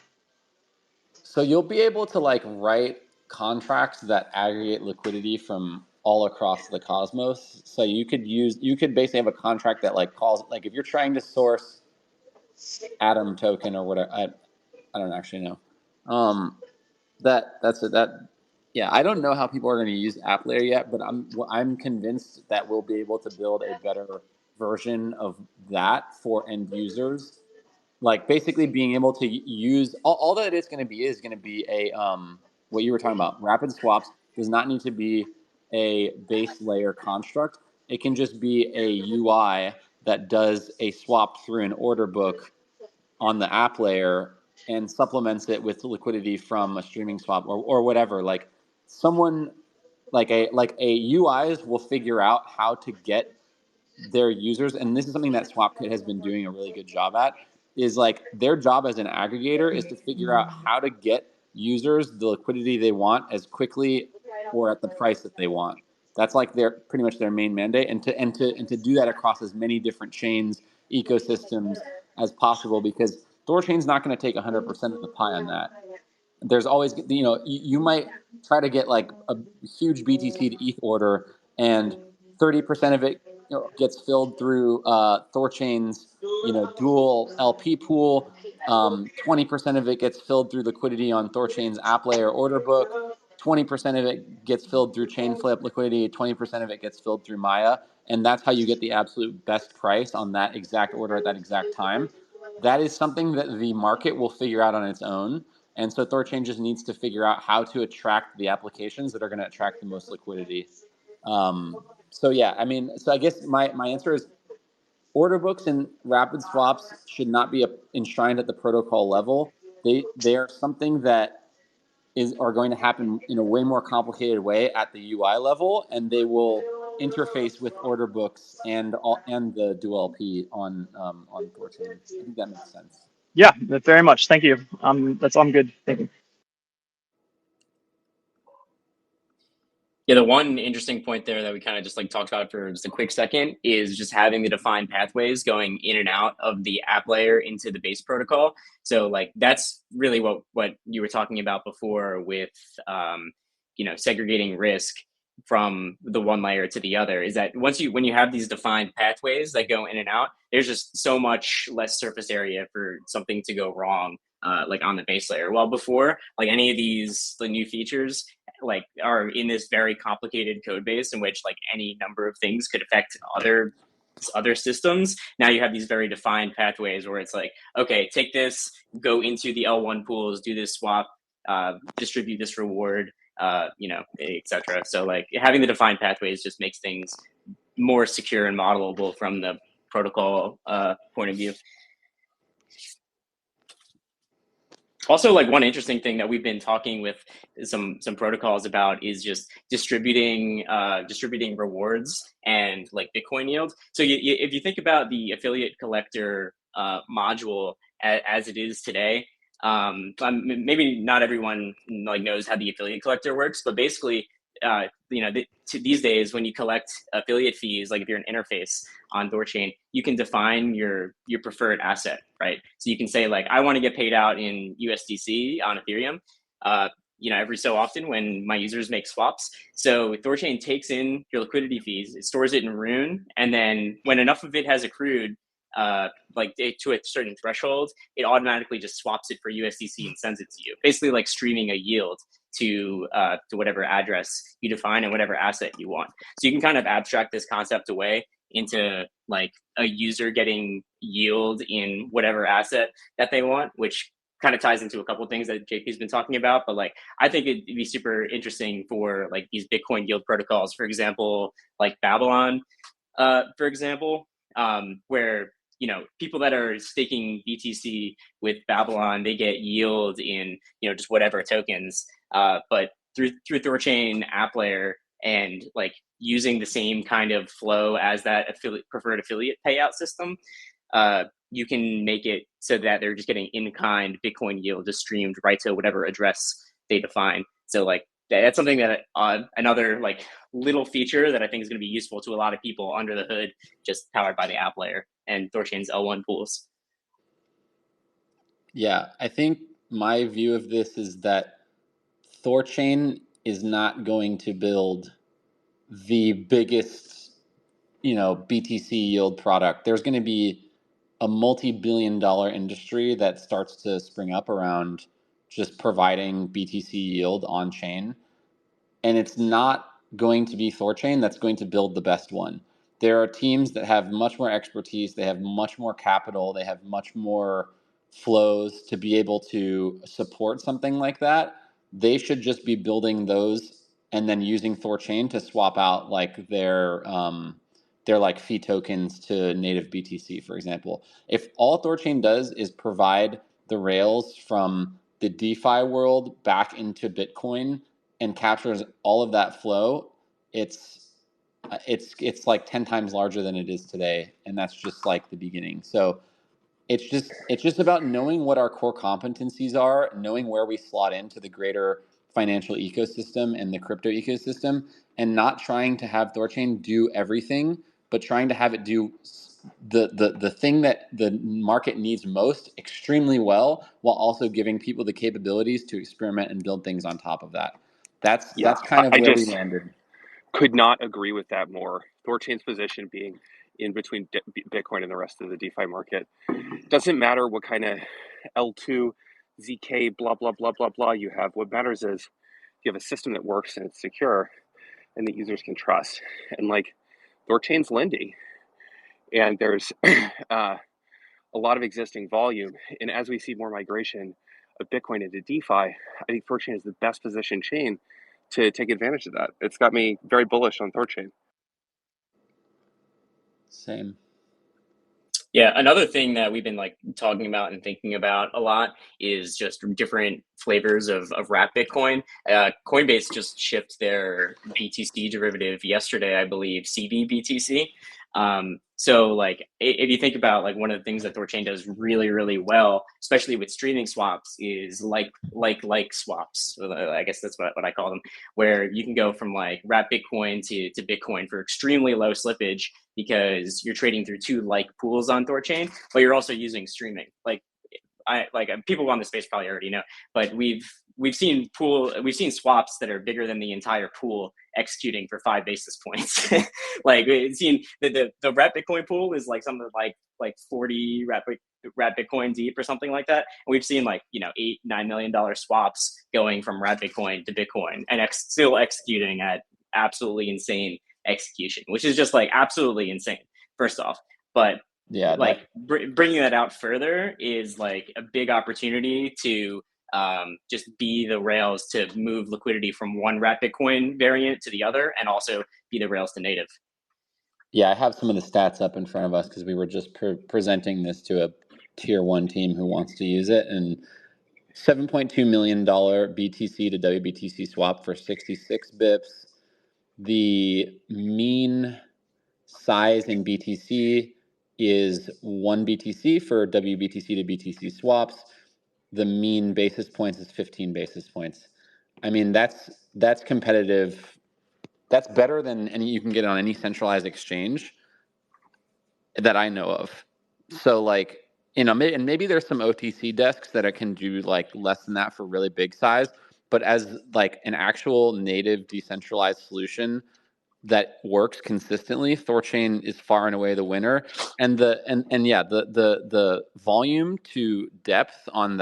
So you'll be able to like write contracts that aggregate liquidity from all across the cosmos. So you could basically have a contract that like calls, like, if you're trying to source Atom token or whatever. I don't actually know. Yeah, I don't know how people are going to use app layer yet, but I'm convinced that we'll be able to build a better version of that for end users. Like, basically being able to use all that it's going to be is going to be a what you were talking about. Rapid swaps does not need to be a base layer construct. It can just be a UI that does a swap through an order book on the app layer and supplements it with liquidity from a streaming swap or whatever. Like, someone like a UIs will figure out how to get their users, and this is something that SwapKit has been doing a really good job at, is like their job as an aggregator is to figure out how to get users the liquidity they want as quickly or at the price that they want. That's like pretty much their main mandate, and to do that across as many different chains, ecosystems as possible, because THORChain's not going to take 100% of the pie on that. There's always, you might try to get like a huge BTC to ETH order, and 30% of it gets filled through THORChain's dual LP pool. 20% of it gets filled through liquidity on THORChain's app layer order book. 20% of it gets filled through chain flip liquidity. 20% of it gets filled through Maya, and that's how you get the absolute best price on that exact order at that exact time. That is something that the market will figure out on its own. And so THORChain just needs to figure out how to attract the applications that are going to attract the most liquidity. So yeah, I mean, so I guess my answer is order books and rapid swaps should not be enshrined at the protocol level. They are something that are going to happen in a way more complicated way at the UI level, and they will interface with order books and the dual LP on THORChain. I think that makes sense. Yeah, very much. Thank you. I'm good. Thank you. Yeah, the one interesting point there that we kind of just like talked about for just a quick second is just having the defined pathways going in and out of the app layer into the base protocol. So like that's really what you were talking about before with segregating risk from the one layer to the other, is that when you have these defined pathways that go in and out, there's just so much less surface area for something to go wrong, like on the base layer. While before, like any of the new features like are in this very complicated code base in which like any number of things could affect other systems. Now you have these very defined pathways where it's like, okay, take this, go into the L1 pools, do this swap, distribute this reward, etc. So like having the defined pathways just makes things more secure and modelable from the protocol point of view. Also, like one interesting thing that we've been talking with some protocols about is just distributing rewards and like Bitcoin yield. So if you think about the affiliate collector module as it is today, maybe not everyone like knows how the affiliate collector works, but basically, these days when you collect affiliate fees, like if you're an interface on THORChain, you can define your preferred asset, right? So you can say like, I want to get paid out in USDC on Ethereum, every so often when my users make swaps. So THORChain takes in your liquidity fees, it stores it in Rune, and then when enough of it has accrued, to a certain threshold, it automatically just swaps it for USDC and sends it to you. Basically like streaming a yield to whatever address you define and whatever asset you want. So you can kind of abstract this concept away into like a user getting yield in whatever asset that they want, which kind of ties into a couple of things that JP's been talking about. But like, I think it'd be super interesting for like these Bitcoin yield protocols, for example, like Babylon, for example, where people that are staking BTC with Babylon, they get yield in just whatever tokens. But through THORChain app layer and like using the same kind of flow as that preferred affiliate payout system, you can make it so that they're just getting in-kind Bitcoin yield just streamed right to whatever address they define. So like that's something that another like little feature that I think is going to be useful to a lot of people under the hood, just powered by the app layer and THORChain's L1 pools. Yeah, I think my view of this is that THORChain is not going to build the biggest, BTC yield product. There's going to be a multi-billion-dollar industry that starts to spring up around just providing BTC yield on chain. And it's not going to be THORChain that's going to build the best one. There are teams that have much more expertise, they have much more capital, they have much more flows to be able to support something like that. They should just be building those and then using THORChain to swap out like their like fee tokens to native BTC, for example. If all THORChain does is provide the rails from the DeFi world back into Bitcoin and captures all of that flow, it's like 10 times larger than it is today, and that's just like the beginning. So it's just about knowing what our core competencies are, knowing where we slot into the greater financial ecosystem and the crypto ecosystem, and not trying to have THORChain do everything, but trying to have it do the thing that the market needs most extremely well, while also giving people the capabilities to experiment and build things on top of that. That's kind of where we landed. Could not agree with that more. THORChain's position being in between Bitcoin and the rest of the DeFi market. Doesn't matter what kind of L2, ZK, blah, blah, blah, blah, blah you have. What matters is you have a system that works and it's secure and that users can trust. And like THORChain's lending, and there's a lot of existing volume. And as we see more migration of Bitcoin into DeFi, I think THORChain is the best positioned chain to take advantage of that. It's got me very bullish on THORChain. Same. Yeah, another thing that we've been like talking about and thinking about a lot is just different flavors of wrap Bitcoin. Coinbase just shipped their BTC derivative yesterday, I believe, CBBTC. So like if you think about like one of the things that THORChain does really, really well, especially with streaming swaps, is like swaps. I guess that's what I call them, where you can go from like wrap Bitcoin to Bitcoin for extremely low slippage because you're trading through two like pools on THORChain, but you're also using streaming. People on the space probably already know, but we've seen swaps that are bigger than the entire pool executing for 5 basis points. Like we've seen the wrap Bitcoin pool is like something like 40 wrap Bitcoin deep or something like that. And we've seen like, $8-9 million swaps going from wrap Bitcoin to Bitcoin and still executing at absolutely insane execution, which is just like absolutely insane, first off. But Yeah, like bringing that out further is like a big opportunity to just be the rails to move liquidity from one wrap Bitcoin variant to the other, and also be the rails to native. Yeah, I have some of the stats up in front of us because we were just presenting this to a tier 1 team who wants to use it, and $7.2 million BTC to WBTC swap for 66 bips. The mean size in BTC is 1 BTC for WBTC to BTC swaps. The mean basis points is 15 basis points. I mean, that's competitive. That's better than any you can get on any centralized exchange that I know of. So like, and maybe there's some OTC desks that can do like less than that for really big size, but as like an actual native decentralized solution that works consistently, THORChain is far and away the winner. And the volume to depth on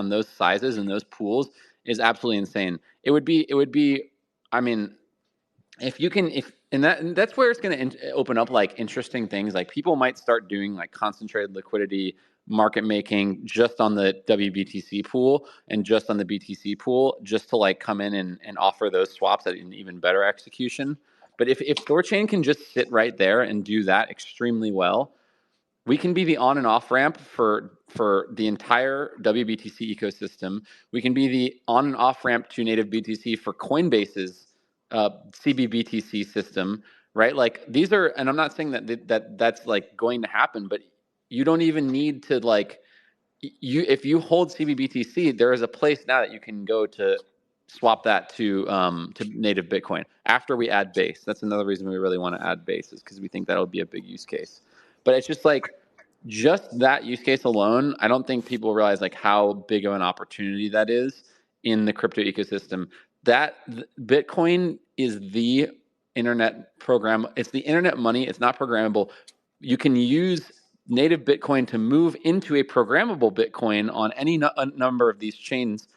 those sizes and those pools is absolutely insane. It would be I mean, that's where it's going to open up like interesting things. Like people might start doing like concentrated liquidity market making just on the WBTC pool and just on the BTC pool, just to like come in and offer those swaps at an even better execution. But if THORChain can just sit right there and do that extremely well, we can be the on and off ramp for the entire WBTC ecosystem. We can be the on and off ramp to native BTC for Coinbase's CBBTC system, right? Like these are, and I'm not saying that's like going to happen, but you don't even need to like if you hold CBBTC, there is a place now that you can go to swap that to native Bitcoin after we add Base. That's another reason we really want to add Base, is because we think that'll be a big use case. But it's just like just that use case alone, I don't think people realize like how big of an opportunity that is in the crypto ecosystem. That Bitcoin is the internet program. It's the internet money. It's not programmable. You can use native Bitcoin to move into a programmable Bitcoin on any number of these chains,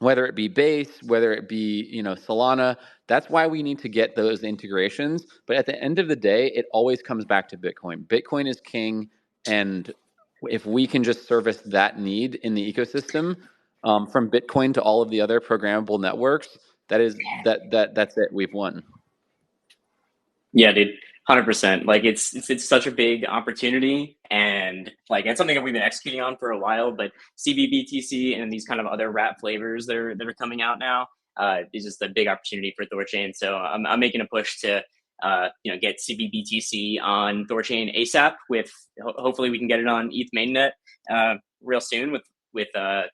whether it be Base, whether it be Solana. That's why we need to get those integrations. But at the end of the day, it always comes back to Bitcoin. Bitcoin is king, and if we can just service that need in the ecosystem, from Bitcoin to all of the other programmable networks, that's it. We've won. Yeah, dude, 100%. Like it's such a big opportunity, and like it's something that we've been executing on for a while. But CBBTC and these kind of other wrap flavors that are coming out now is just a big opportunity for THORChain. So I'm making a push to get CBBTC on THORChain ASAP. With hopefully we can get it on ETH mainnet real soon with the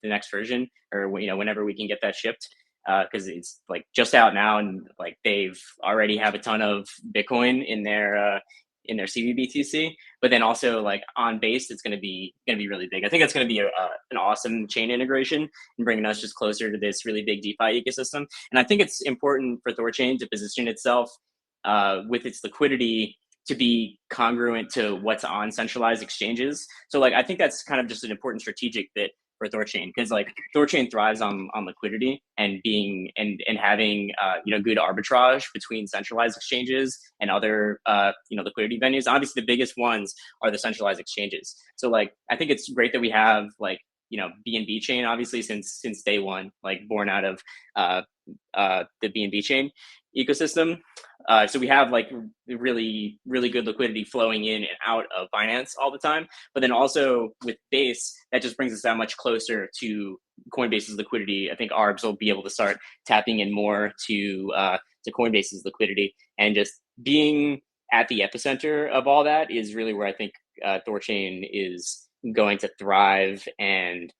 next version, or whenever we can get that shipped. Because it's like just out now, and like they've already have a ton of Bitcoin in their CBBTC, but then also like on Base, it's going to be really big. I think that's going to be an awesome chain integration and bringing us just closer to this really big DeFi ecosystem. And I think it's important for THORChain to position itself with its liquidity to be congruent to what's on centralized exchanges. So like I think that's kind of just an important strategic bit for THORChain, because like THORChain thrives on liquidity and being and having good arbitrage between centralized exchanges and other liquidity venues. Obviously the biggest ones are the centralized exchanges. So like I think it's great that we have like BNB chain, obviously since day one, like born out of the BNB chain ecosystem. So we have like really good liquidity flowing in and out of Binance all the time. But then also with Base, that just brings us that much closer to Coinbase's liquidity. I think ARBs will be able to start tapping in more to Coinbase's liquidity, and just being at the epicenter of all that is really where I think THORChain is going to thrive and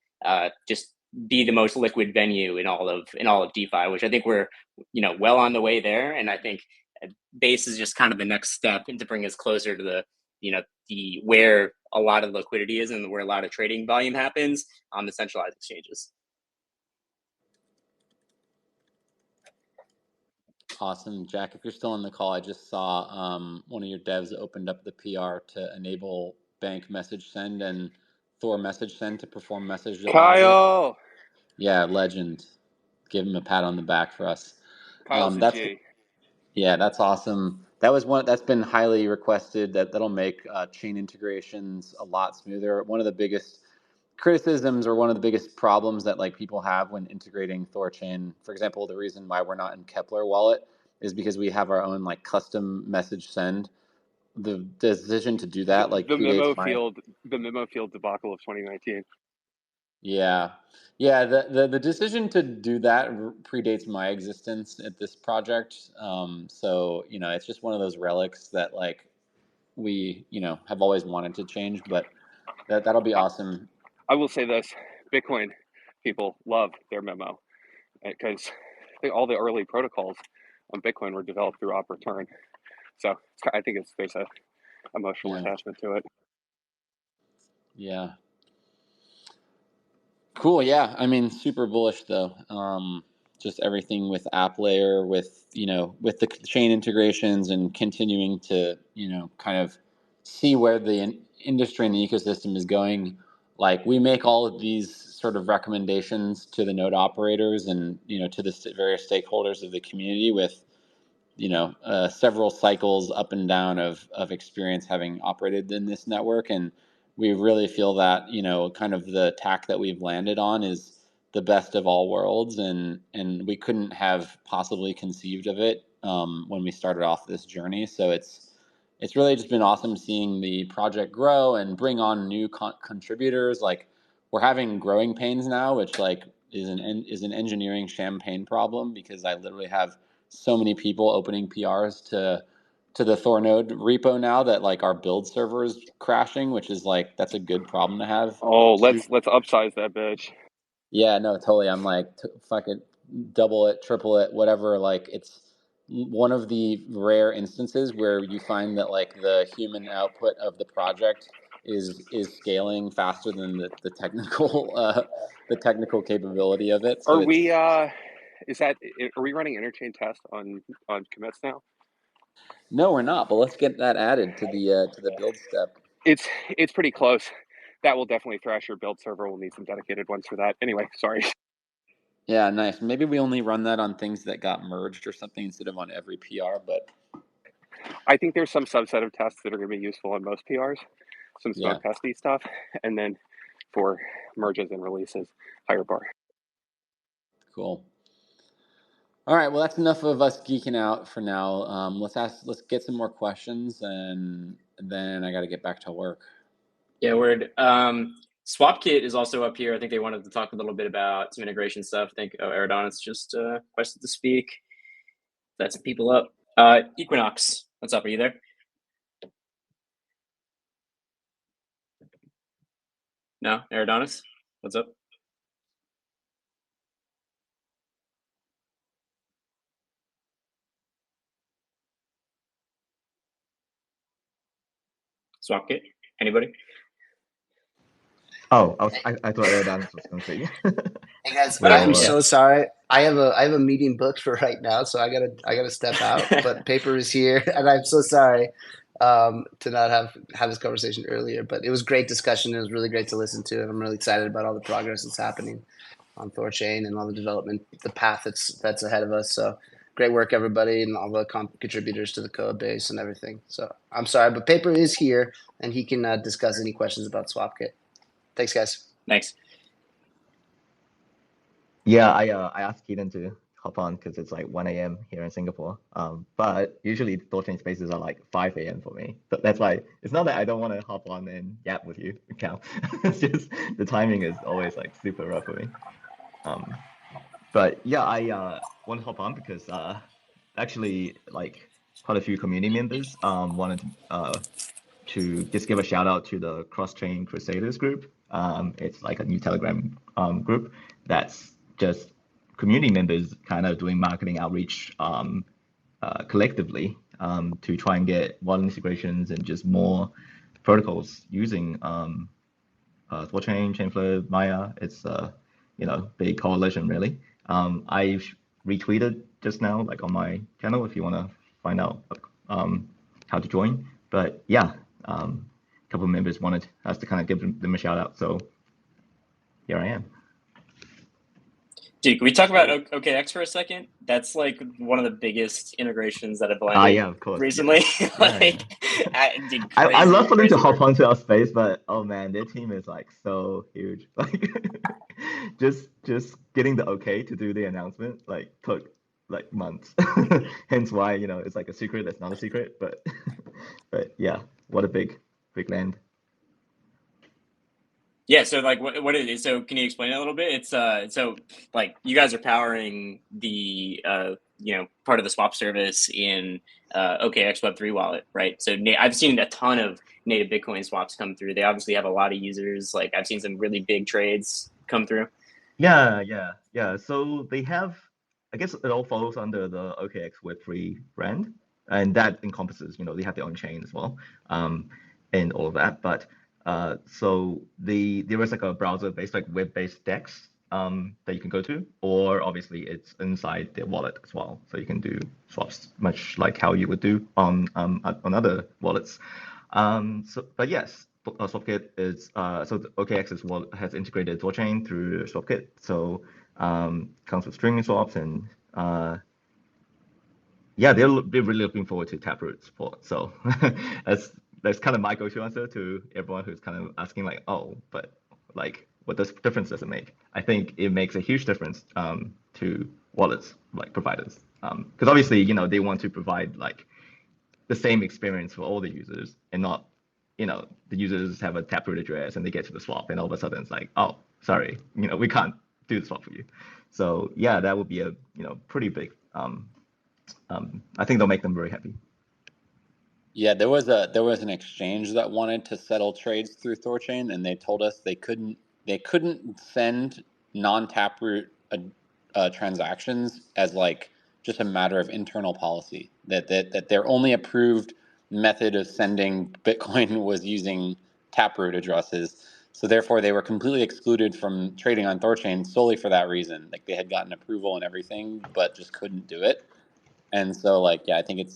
just be the most liquid venue in all of DeFi, which I think we're well on the way there. And I think Base is just kind of the next step to bring us closer to the where a lot of liquidity is and where a lot of trading volume happens on the centralized exchanges. Awesome. Jack, if you're still on the call, I just saw one of your devs opened up the PR to enable bank message send and Thor message send to perform message deposit. Kyle! Yeah, legend. Give him a pat on the back for us. Kyle's a G. Yeah, that's awesome. That was one that's been highly requested. That'll make chain integrations a lot smoother. One of the biggest criticisms or one of the biggest problems that like people have when integrating THORChain, for example, the reason why we're not in Kepler wallet is because we have our own like custom message send. The decision to do that like the predates memo field debacle of 2019. Yeah. The decision to do that predates my existence at this project. So it's just one of those relics that like we have always wanted to change, but that'll be awesome. I will say this: Bitcoin people love their memo because all the early protocols on Bitcoin were developed through op return. So I think there's a emotional attachment to it. Yeah. Cool. Yeah. I mean, super bullish though. Just everything with app layer, with with the chain integrations, and continuing to kind of see where the industry and the ecosystem is going. Like we make all of these sort of recommendations to the node operators and to the various stakeholders of the community with several cycles up and down of experience having operated in this network, and we really feel that kind of the tack that we've landed on is the best of all worlds, and we couldn't have possibly conceived of it when we started off this journey. So it's really just been awesome seeing the project grow and bring on new contributors. Like we're having growing pains now, which like is an engineering champagne problem, because I literally have so many people opening PRs to the Thor node repo now that like our build server is crashing, which is like that's a good problem to have. Oh, let's upsize that bitch. Yeah, no, totally. I'm like fuck it, double it, triple it, whatever. Like it's one of the rare instances where you find that like the human output of the project is scaling faster than the technical the technical capability of it. So are we running interchain tests on commits now? No, we're not, but let's get that added to the build step. It's pretty close. That will definitely thrash your build server. We'll need some dedicated ones for that. Anyway, sorry. Yeah, nice. Maybe we only run that on things that got merged or something instead of on every PR, but I think there's some subset of tests that are going to be useful on most PRs, some smoke testy stuff, and then for merges and releases, higher bar. Cool. All right, well, that's enough of us geeking out for now. Let's get some more questions, and then I got to get back to work. Yeah, word. SwapKit is also up here. I think they wanted to talk a little bit about some integration stuff. I think Eridonis just requested to speak. That's some people up. Equinox, what's up? Are you there? No, Eridonis, what's up? SwapKit, anybody? Oh, I thought Eridonis was going to say. Hey guys, Well, I'm so sorry. I have a meeting booked for right now, so I gotta step out. But Paper is here, and I'm so sorry to not have this conversation earlier. But it was great discussion. It was really great to listen to, and I'm really excited about all the progress that's happening on THORChain and all the development, the path that's ahead of us. So great work, everybody, and all the contributors to the code base and everything. So I'm sorry, but Paper is here, and he can discuss any questions about SwapKit. Thanks, guys. Thanks. Yeah, I asked Keaton to hop on because it's like 1 a.m. here in Singapore. But usually THORChain spaces are like 5 a.m. for me. So that's why it's not that I don't want to hop on and yap with you, Cal. It's just the timing is always like super rough for me. Um, but yeah, I want to hop on because actually like quite a few community members wanted to just give a shout out to the Cross-Chain Crusaders group. It's like a new Telegram group that's just community members kind of doing marketing outreach collectively to try and get wallet integrations and just more protocols using THORChain, Chainflow, Maya. It's big coalition really. I retweeted just now like on my channel if you want to find out how to join. But yeah, a couple of members wanted us to kind of give them a shout out. So here I am. Dude, can we talk about OKX for a second? That's like one of the biggest integrations that have landed Yeah, of course. recently. Yeah. I love for them to hop onto our space, but oh man, their team is like so huge. Like just getting the okay to do the announcement like took like months. Hence why, it's like a secret that's not a secret. But but yeah, what a big land. Yeah, so like what it is, so can you explain it a little bit? It's so like you guys are powering the part of the swap service in OKX Web3 wallet, right? So I've seen a ton of native Bitcoin swaps come through. They obviously have a lot of users. Like I've seen some really big trades come through. Yeah. So they have, I guess it all falls under the OKX Web3 brand, and that encompasses, they have their own chain as well, and all of that. But so there is like a browser-based, like web-based DEX that you can go to, or obviously it's inside their wallet as well, so you can do swaps much like how you would do on other wallets. But yes. SwapKit is so the OKX has integrated THORChain through SwapKit, so comes with streaming swaps and yeah, they're really looking forward to Taproot support. So that's kind of my go-to answer to everyone who's kind of asking like, oh, but like, what difference does it make? I think it makes a huge difference to wallets like providers, because obviously they want to provide like the same experience for all the users and not the users have a Taproot address and they get to the swap and all of a sudden it's like, oh, sorry, we can't do the swap for you. So yeah, that would be a pretty big. I think they'll make them very happy. Yeah, there was an exchange that wanted to settle trades through THORChain, and they told us they couldn't send non-Taproot transactions as like just a matter of internal policy. That their only approved method of sending Bitcoin was using Taproot addresses. So therefore, they were completely excluded from trading on THORChain solely for that reason. Like they had gotten approval and everything, but just couldn't do it. And so, like, yeah, I think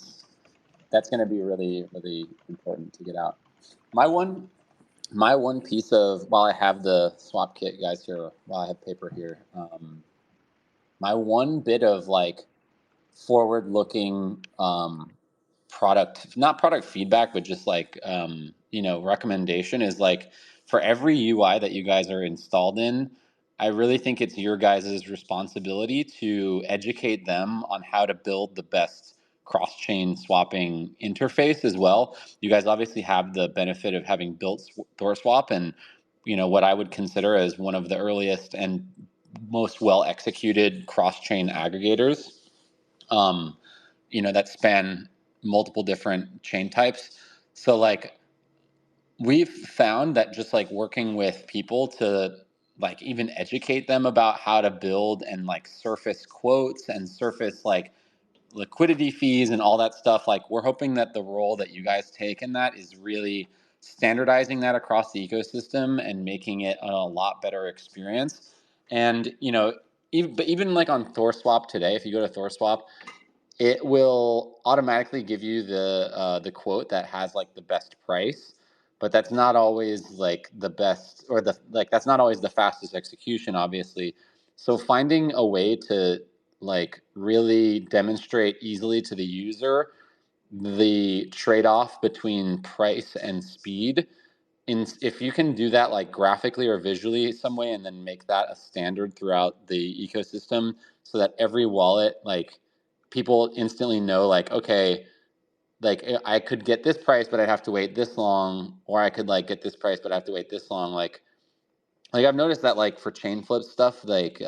that's going to be really, really important to get out. My one piece of, while I have the SwapKit guys here, while I have paper here, my one bit of like forward-looking not product feedback, but just like recommendation is like for every UI that you guys are installed in, I really think it's your guys' responsibility to educate them on how to build the best cross-chain swapping interface as well. You guys obviously have the benefit of having built THORSwap and what I would consider as one of the earliest and most well executed cross-chain aggregators that span multiple different chain types. So like we've found that just like working with people to like even educate them about how to build and like surface quotes and surface like liquidity fees and all that stuff, like we're hoping that the role that you guys take in that is really standardizing that across the ecosystem and making it a lot better experience. And even like on THORSwap today, if you go to THORSwap, it will automatically give you the quote that has like the best price, but that's not always like the best or that's not always the fastest execution, obviously. So finding a way to like really demonstrate easily to the user the trade-off between price and speed if you can do that like graphically or visually some way, and then make that a standard throughout the ecosystem, so that every wallet, like people instantly know, like, okay, like I could get this price, but I'd have to wait this long, or I could like get this price, but I have to wait this long. Like I've noticed that like for chain flip stuff, like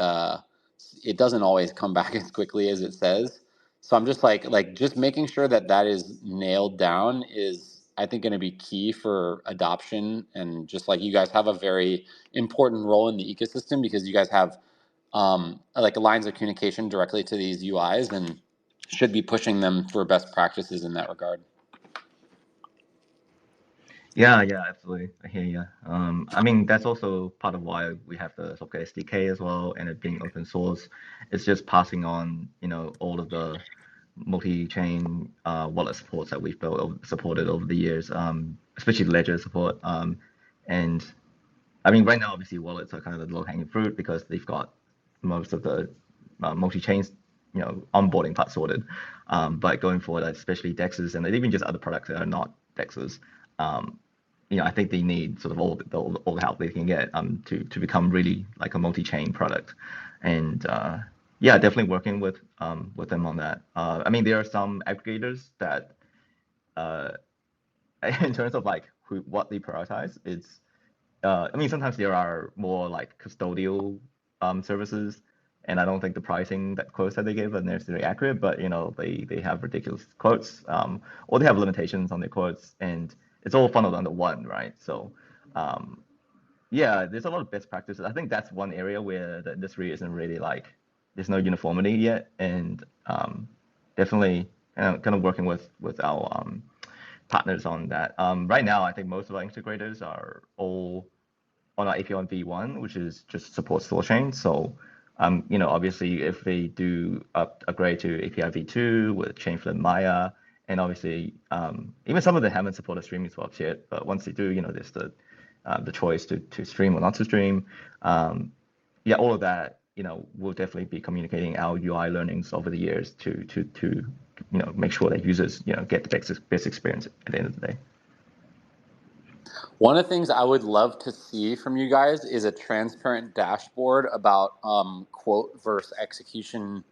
it doesn't always come back as quickly as it says. So I'm just like just making sure that that is nailed down is, I think, going to be key for adoption. And just like you guys have a very important role in the ecosystem, because you guys have like lines of communication directly to these UIs, and should be pushing them for best practices in that regard. Yeah, yeah, absolutely. I hear you. I mean, that's also part of why we have the SwapKit SDK as well, and it being open source. It's just passing on, all of the multi-chain wallet supports that we've supported over the years, especially Ledger support. And I mean, right now, obviously, wallets are kind of the low-hanging fruit because they've got most of the multi-chains, onboarding part sorted. But going forward, especially DEXs and even just other products that are not DEXs, I think they need sort of all the help they can get to become really like a multi-chain product. And yeah, definitely working with them on that. I mean, there are some aggregators that in terms of like what they prioritize, it's I mean, sometimes there are more like custodial services, and I don't think the pricing quotes that they give are necessarily accurate, but they have ridiculous quotes, or they have limitations on their quotes, and it's all funneled under one, right? So yeah, there's a lot of best practices. I think that's one area where the industry isn't really like, there's no uniformity yet, and definitely kind of working with our partners on that. Right now, I think most of our integrators are all on our API on V1, which is just supports THORChain. So, obviously, if they do upgrade to API V2 with Chainflip Maya, and obviously, even some of them haven't supported streaming swaps yet, but once they do, there's the choice to stream or not to stream. Yeah, all of that, we'll definitely be communicating our UI learnings over the years to make sure that users, get the best experience at the end of the day. One of the things I would love to see from you guys is a transparent dashboard about quote versus execution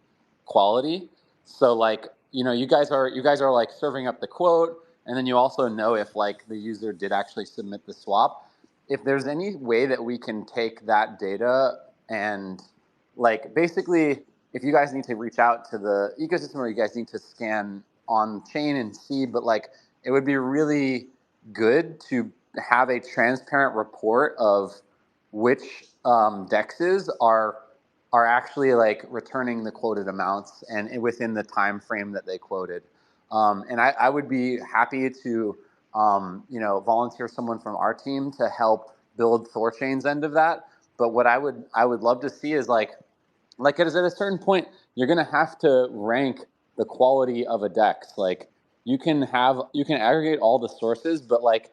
quality. So like, you guys are like serving up the quote, and then you also know if like the user did actually submit the swap. If there's any way that we can take that data and like basically, if you guys need to reach out to the ecosystem, or you guys need to scan on chain and see, but like it would be really good to have a transparent report of which dexes are actually like returning the quoted amounts and within the time frame that they quoted. And I would be happy to volunteer someone from our team to help build THORChain's end of that. But what I would love to see is like at a certain point, you're gonna have to rank the quality of a dex. Like you can aggregate all the sources, but like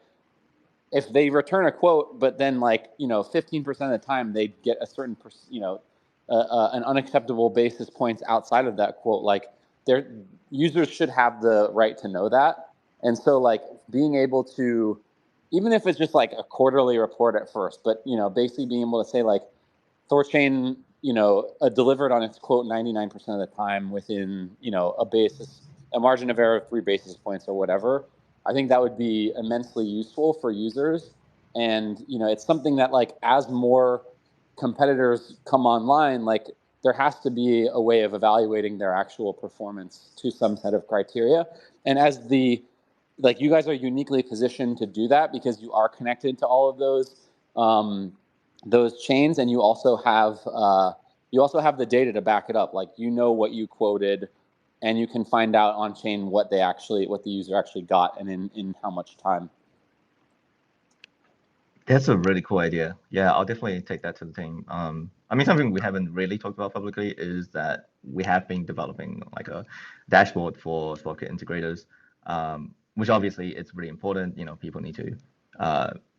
if they return a quote, but then 15% of the time they get a certain an unacceptable basis points outside of that quote, like their users should have the right to know that. And so like being able to, even if it's just like a quarterly report at first, but basically being able to say like THORChain delivered on its quote 99% of the time within a margin of error of 3 basis points or whatever. I think that would be immensely useful for users. And it's something that like as more competitors come online, like there has to be a way of evaluating their actual performance to some set of criteria. And as you guys are uniquely positioned to do that because you are connected to all of those chains, and you also have the data to back it up. Like what you quoted, and you can find out on chain what the user actually got and in how much time. That's a really cool idea. Yeah, I'll definitely take that to the team. I mean, something we haven't really talked about publicly is that we have been developing like a dashboard for SwapKit integrators, which obviously it's really important. People need to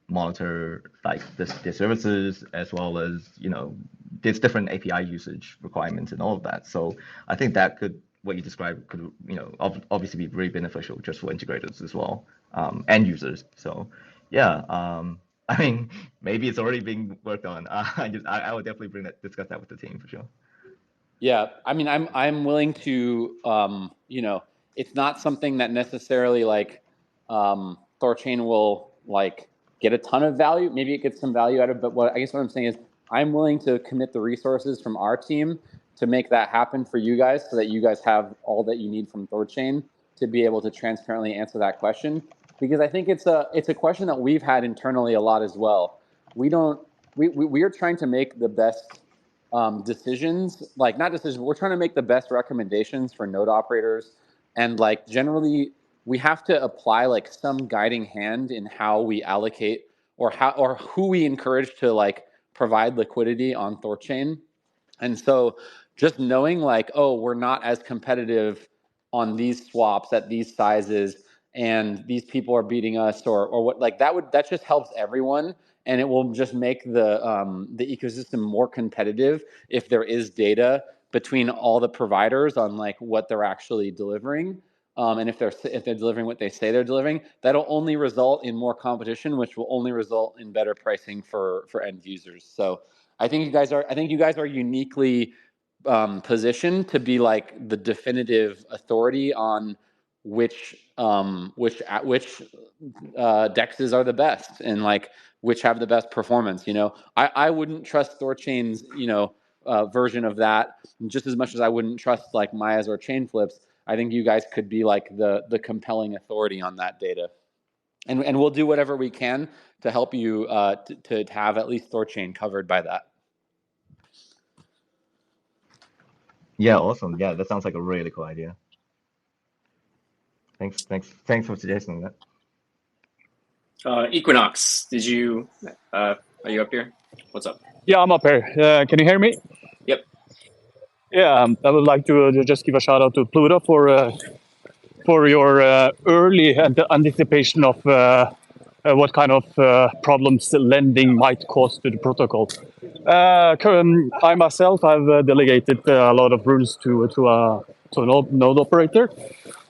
monitor like their services, as well as there's different API usage requirements and all of that. So I think that what you described could obviously be very beneficial just for integrators as well, and users. So yeah. I mean, maybe it's already being worked on. I would definitely discuss that with the team for sure. Yeah, I mean, I'm willing to, it's not something that necessarily like THORChain will like get a ton of value. Maybe it gets some value out of, but what I'm saying is I'm willing to commit the resources from our team to make that happen for you guys, so that you guys have all that you need from THORChain to be able to transparently answer that question. Because I think it's a question that we've had internally a lot as well. We are trying to make the best decisions, like not decisions, but we're trying to make the best recommendations for node operators. And like generally we have to apply like some guiding hand in how we allocate or who we encourage to like provide liquidity on THORChain. And so just knowing like, oh, we're not as competitive on these swaps at these sizes, and these people are beating us, or what, like that just helps everyone, and it will just make the ecosystem more competitive if there is data between all the providers on like what they're actually delivering. And if they're delivering what they say they're delivering, that'll only result in more competition, which will only result in better pricing for end users. So I think you guys are uniquely positioned to be like the definitive authority on which dexes are the best, and like which have the best performance. I wouldn't trust THORChain's version of that just as much as I wouldn't trust like Maya's or chain flips. I think you guys could be like the compelling authority on that data. And we'll do whatever we can to help you to have at least THORChain covered by that. Yeah, awesome. Yeah, that sounds like a really cool idea. Thanks for suggesting that. Equinox, are you up here? What's up? Yeah, I'm up here. Can you hear me? Yep. Yeah, I would like to just give a shout out to Pluto for your early anticipation of what kind of problems lending might cause to the protocol. I myself have delegated a lot of rules to a node operator,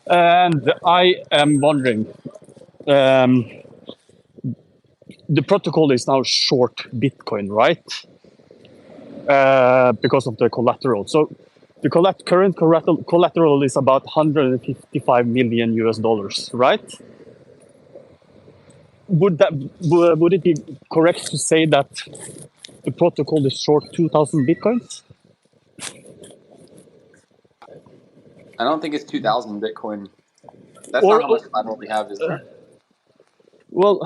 and I am wondering. The protocol is now short Bitcoin, right? Because of the collateral. So the current collateral is about $155 million US, right? Would it be correct to say that the protocol is short 2,000 Bitcoins? I don't think it's 2,000 Bitcoin. That's not how much collateral we have, is it? Well,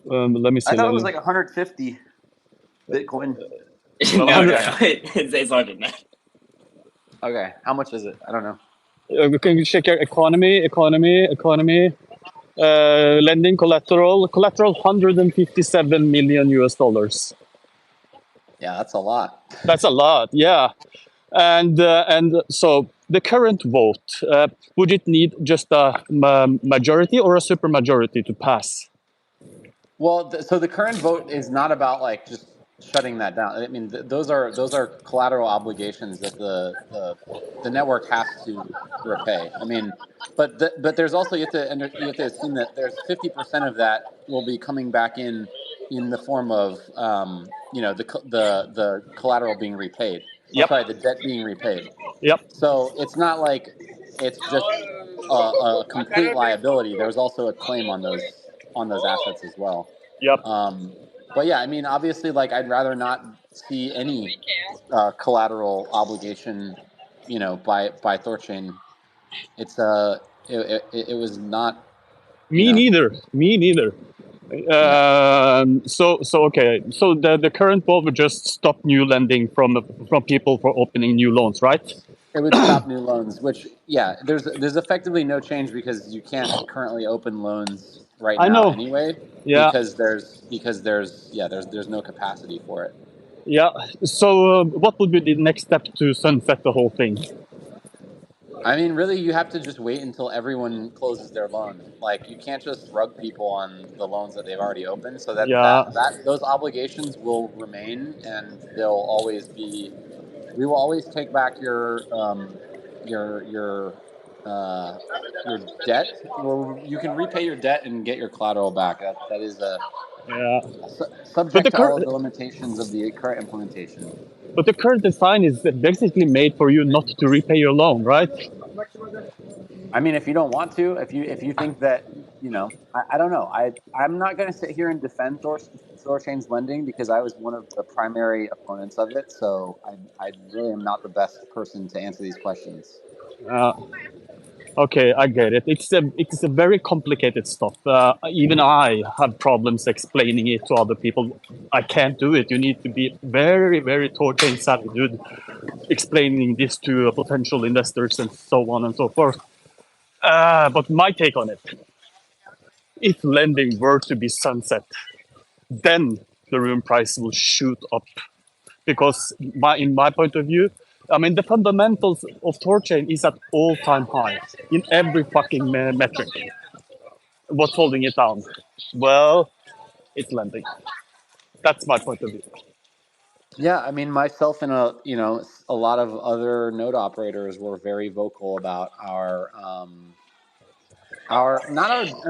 let me see. I thought it was like 150 Bitcoin. No, it's larger than that. Okay, how much is it? I don't know. Can you check your economy, lending collateral, 157 million US. Yeah, that's a lot. That's a lot, yeah. And so the current vote, would it need just a majority or a supermajority to pass? Well, so the current vote is not about like just shutting that down. I mean, those are collateral obligations that the network has to repay. I mean, but there's also you have to assume that there's 50% of that will be coming back in the form of the collateral being repaid. Yep. Sorry, the debt being repaid. Yep. So it's not like it's just a complete liability. There's also a claim on those assets as well. Yep. But yeah, I mean, obviously, like I'd rather not see any collateral obligation, by THORChain. It's it was not. Me neither. So okay. So the current vote would just stop new lending from people for opening new loans, right? It would stop new loans, which there's effectively no change because you can't currently open loans right now anyway. Yeah. Because there's no capacity for it. Yeah. So what would be the next step to sunset the whole thing? I mean, really, you have to just wait until everyone closes their loan. Like, you can't just rug people on the loans that they've already opened. So that those obligations will remain, and they'll always be. We will always take back your your debt. Well, you can repay your debt and get your collateral back. That is Yeah. subject to all of the limitations of the current implementation. But the current design is basically made for you not to repay your loan, right? I mean, if you don't want to, if you think that, I don't know. I'm not going to sit here and defend THORChain's lending because I was one of the primary opponents of it. So I really am not the best person to answer these questions. Okay, I get it. It's a very complicated stuff. Even I have problems explaining it to other people. I can't do it. You need to be very, very THORChain savvy, dude, explaining this to potential investors and so on and so forth. But my take on it, if lending were to be sunset, then the room price will shoot up. Because in my point of view, I mean, the fundamentals of THORChain is at all-time high in every fucking metric. What's holding it down? Well, it's lending. That's my point of view. Yeah, I mean, myself and a lot of other node operators were very vocal about I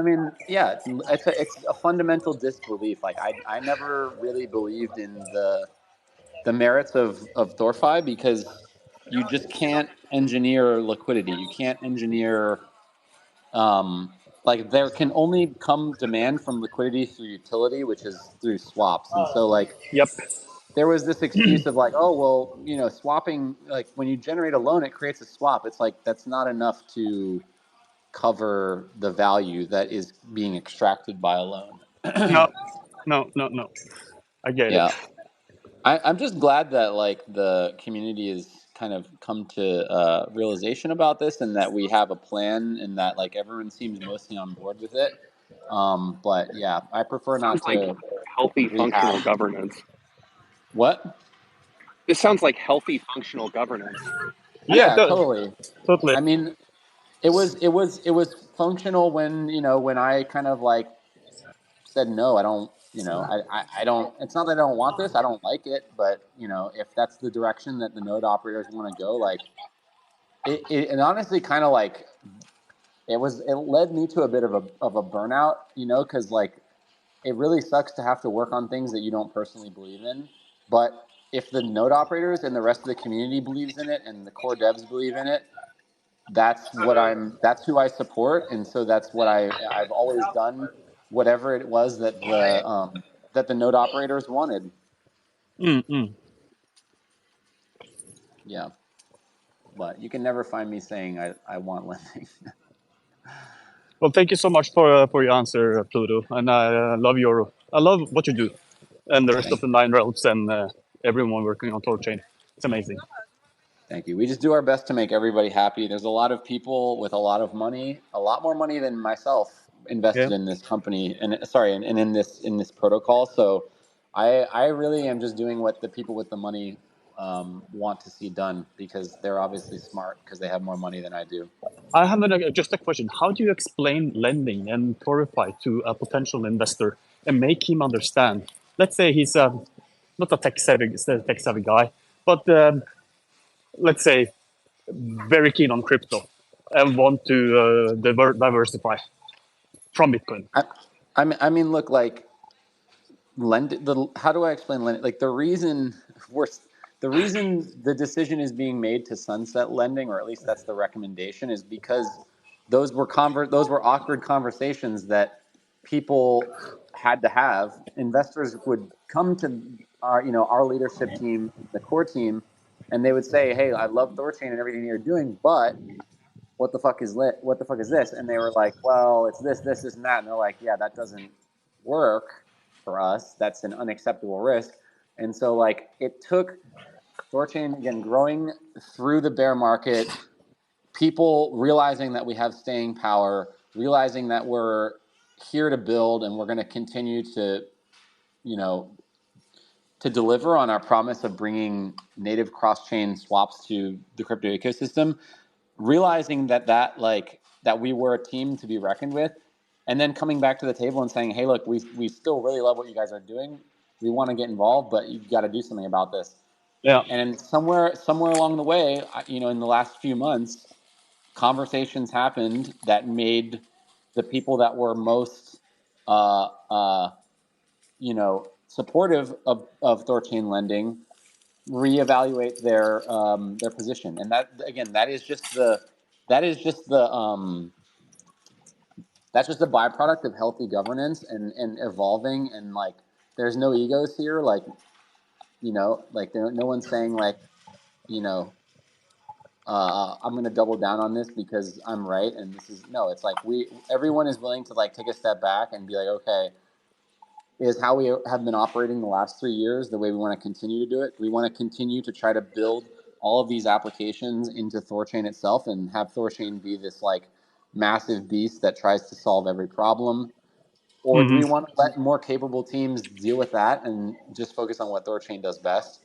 mean, yeah, it's a fundamental disbelief. Like I never really believed in the merits of THORFi because you just can't engineer liquidity. You can't engineer like there can only come demand from liquidity through utility, which is through swaps. And so like Yep. there was this excuse of like, oh well, swapping, like when you generate a loan, it creates a swap. It's like that's not enough to cover the value that is being extracted by a loan. No. I get it. Yeah. I'm just glad that like the community has kind of come to realization about this and that we have a plan and that like everyone seems mostly on board with it. But yeah, I prefer not Sounds like to healthy functional rehash. governance. What? This sounds like healthy functional governance. Yeah, Yeah, totally. totally. I mean, it was functional when I kind of like said no. I don't. I don't. It's not that I don't want this. I don't like it. But if that's the direction that the node operators want to go, like it honestly kind of like it led me to a bit of a burnout. Because like it really sucks to have to work on things that you don't personally believe in. But if the node operators and the rest of the community believes in it and the core devs believe in it, that's who I support, and so that's what I've always done, whatever it was that the node operators wanted. Yeah, but you can never find me saying I want lending. Well, thank you so much for your answer, Pluto, and I love what you do, and the rest of the 9 roads and everyone working on THORChain. It's amazing. Thank you. We just do our best to make everybody happy. There's a lot of people with a lot of money, a lot more money than myself, invested in this company and in this protocol. So I really am just doing what the people with the money want to see done because they're obviously smart because they have more money than I do. I have just a question. How do you explain lending and THORFi to a potential investor and make him understand? Let's say he's not a tech savvy guy, but let's say very keen on crypto and want to diversify from Bitcoin. I mean, look, like how do I explain lending? Like the reason the decision is being made to sunset lending, or at least that's the recommendation, is because those were awkward conversations that people had to have. Investors would come to our leadership team, the core team, and they would say, "Hey, I love THORChain and everything you're doing, but what the fuck is this?" And they were like, "Well, it's this, and that." And they're like, "Yeah, that doesn't work for us. That's an unacceptable risk." And so like it took THORChain again growing through the bear market, people realizing that we have staying power, realizing that we're here to build and we're going to continue to deliver on our promise of bringing native cross-chain swaps to the crypto ecosystem, realizing that we were a team to be reckoned with, and then coming back to the table and saying, "Hey, look, we still really love what you guys are doing. We want to get involved, but you've got to do something about this." Yeah. And somewhere along the way, in the last few months, conversations happened that made the people that were most, supportive of THORChain lending reevaluate their position. And that, again, that's just the byproduct of healthy governance and evolving, and like there's no egos here, like no one's saying like I'm going to double down on this because I'm right, and this is no. It's like everyone is willing to like take a step back and be like, okay, is how we have been operating the last 3 years the way we want to continue to do it? We want to continue to try to build all of these applications into THORChain itself and have THORChain be this like massive beast that tries to solve every problem? Or do we want to let more capable teams deal with that and just focus on what THORChain does best?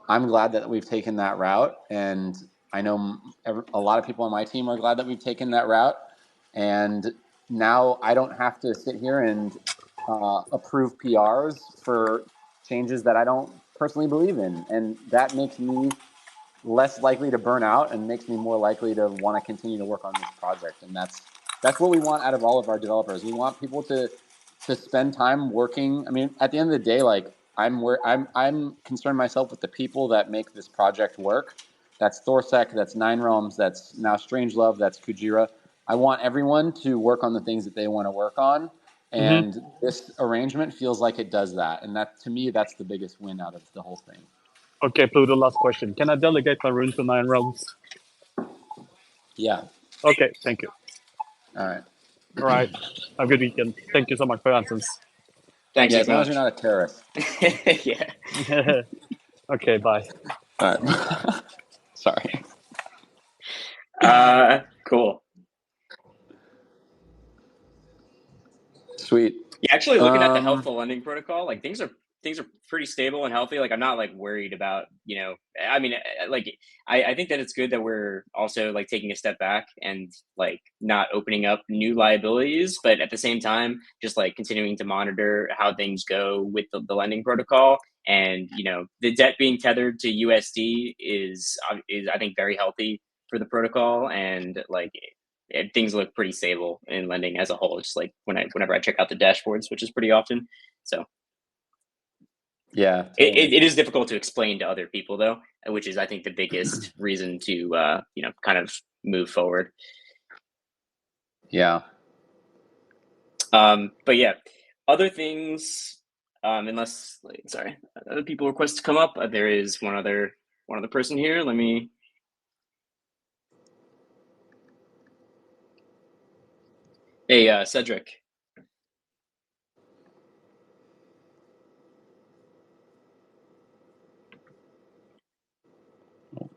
I'm glad that we've taken that route, and I know a lot of people on my team are glad that we've taken that route. And now I don't have to sit here and approve PRs for changes that I don't personally believe in, and that makes me less likely to burn out and makes me more likely to want to continue to work on this project. And that's what we want out of all of our developers. We want people to spend time working. I mean, at the end of the day, like I'm concerned myself with the people that make this project work. That's THORSec, that's Nine Realms, that's now StrangeLove, that's Kujira. I want everyone to work on the things that they want to work on. And this arrangement feels like it does that. And that, to me, that's the biggest win out of the whole thing. Okay, Pluto, last question. Can I delegate my rune to 9 realms? Yeah. Okay, thank you. All right. All right. Have a good weekend. Thank you so much for your answers. Thanks. Yeah, as long as you're not a terrorist. Yeah. Okay, bye. All right. Sorry. Cool. Sweet. Yeah, actually looking at the healthful lending protocol, like things are pretty stable and healthy. Like I'm not like worried about, I mean, like I think that it's good that we're also like taking a step back and like not opening up new liabilities, but at the same time, just like continuing to monitor how things go with the lending protocol. And, the debt being tethered to USD is I think very healthy for the protocol, and like things look pretty stable in lending as a whole, just like whenever I check out the dashboards, which is pretty often. So yeah, totally. it is difficult to explain to other people though, which is I think the biggest reason to kind of move forward. Yeah. But yeah, other things, unless sorry, other people request to come up. There is one other person here. Let me. Hey, Cedric.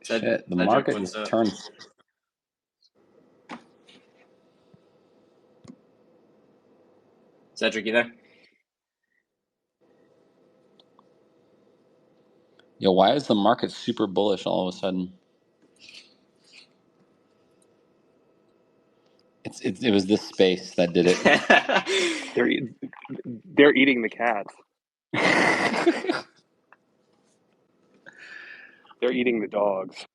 Shit, the market just turned. Cedric, you there? Yo, why is the market super bullish all of a sudden? It was this space that did it. They're eating the cats. They're eating the dogs.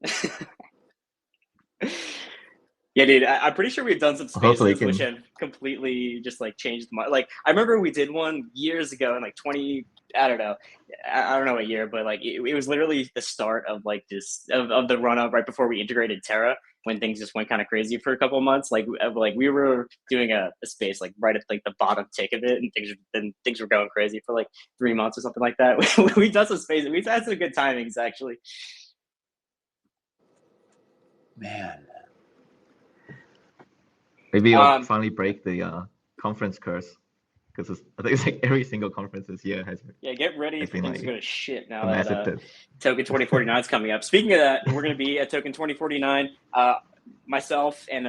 Yeah, dude, I'm pretty sure we've done some spaces which have completely just like changed my, like I remember we did one years ago in like 20, I don't know what year, but like it was literally the start of like this of the run up right before we integrated Terra, when things just went kind of crazy for a couple of months. Like we were doing a space like right at like the bottom tick of it, and things were going crazy for like 3 months or something like that. We've done some spaces. We've had some good timings actually. Man. Maybe I'll finally break the conference curse, because I think it's like every single conference this year has. Yeah, get ready for things like to go to shit now that Token 2049 is coming up. Speaking of that, we're going to be at Token 2049. Myself and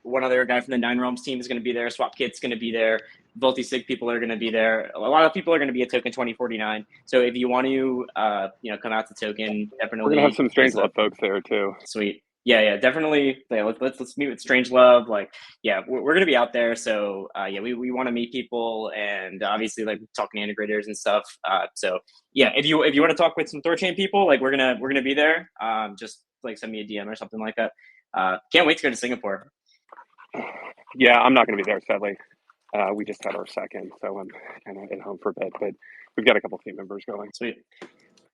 one other guy from the Nine Realms team is going to be there. SwapKit's going to be there. Multi-sig people are going to be there. A lot of people are going to be at Token 2049. So if you want to come out to Token, definitely. We're going to have some StrangeLove folks there too. Sweet. Yeah, definitely. Yeah, let's meet with StrangeLove. Like, yeah, we're gonna be out there. So we want to meet people, and obviously like talking to integrators and stuff. So yeah, if you want to talk with some THORChain people, like we're gonna be there. Just like send me a DM or something like that. Can't wait to go to Singapore. Yeah, I'm not going to be there, sadly. We just had our second, so I'm kind of at home for a bit, but we've got a couple team members going. Sweet.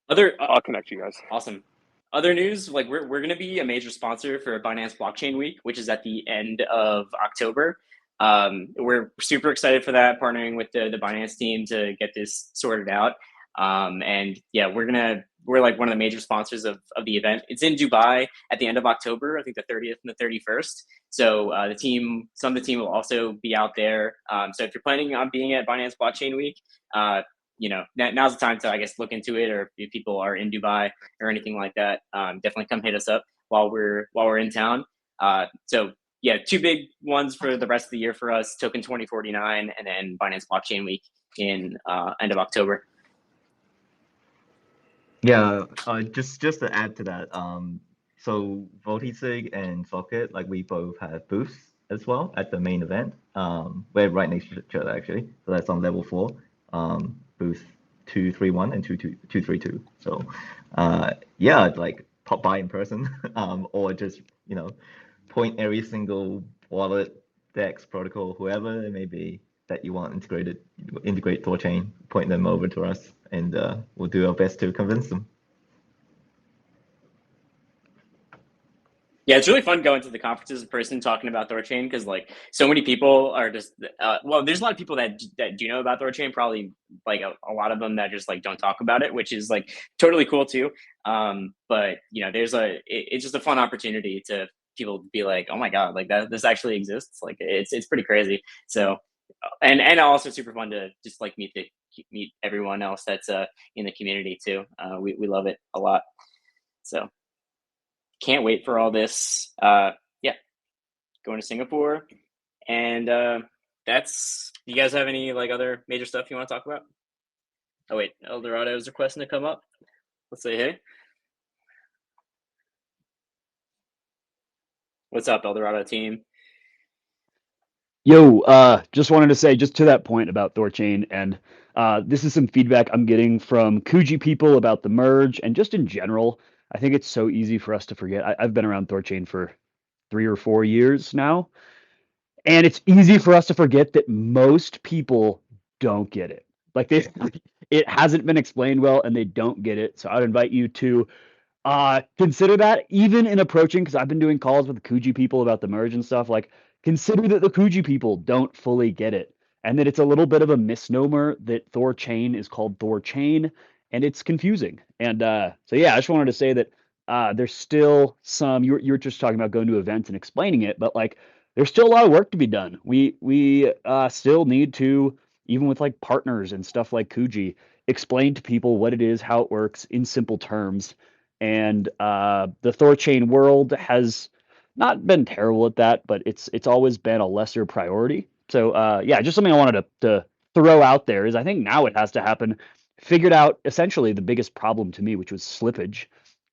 I'll connect you guys. Awesome. Other news, like we're going to be a major sponsor for Binance Blockchain Week, which is at the end of October. We're super excited for that, partnering with the Binance team to get this sorted out. And yeah, we're like one of the major sponsors of the event. It's in Dubai at the end of October, I think the 30th and the 31st. So some of the team will also be out there. So if you're planning on being at Binance Blockchain Week, now's the time to, I guess, look into it, or if people are in Dubai or anything like that, definitely come hit us up while we're in town. So yeah, two big ones for the rest of the year for us: Token2049 and then Binance Blockchain Week in end of October. Yeah, just to add to that, so Voltisig and SwapKit, like we both have booths as well at the main event. We're right next to each other actually, so that's on level 4, booth 231 and 232. So, yeah, like pop by in person, or just point every single wallet, DEX, protocol, whoever it may be that you want integrate THORChain, point them over to us, and we'll do our best to convince them. Yeah, it's really fun going to the conferences in person, talking about THORChain, because like so many people are just there's a lot of people that do know about THORChain, probably like a lot of them that just like don't talk about it, which is like totally cool too. But it's just a fun opportunity to people to be like, oh my god, like this actually exists. Like it's pretty crazy. So and also super fun to just like meet everyone else that's in the community too. We love it a lot. So can't wait for all this. Going to Singapore. And you guys have any like other major stuff you want to talk about? Oh wait, Eldorado is requesting to come up. Let's say hey. What's up, Eldorado team? Yo, just wanted to say, just to that point about THORChain, and this is some feedback I'm getting from Kuji people about the merge, and just in general, I think it's so easy for us to forget. I've been around THORChain for 3 or 4 years now, and it's easy for us to forget that most people don't get it. Like it hasn't been explained well, and they don't get it. So I'd invite you to consider that, even in approaching, because I've been doing calls with the Kuji people about the merge and stuff. Like, consider that the Kuji people don't fully get it, and that it's a little bit of a misnomer that THORChain is called THORChain, and it's confusing. And so yeah, I just wanted to say that there's still some. You're just talking about going to events and explaining it, but like there's still a lot of work to be done. We still need to, even with like partners and stuff like Kuji, explain to people what it is, how it works in simple terms. And the THORChain world has not been terrible at that, but it's always been a lesser priority. So yeah, just something I wanted to throw out there is I think now it has to happen. Figured out essentially the biggest problem to me, which was slippage.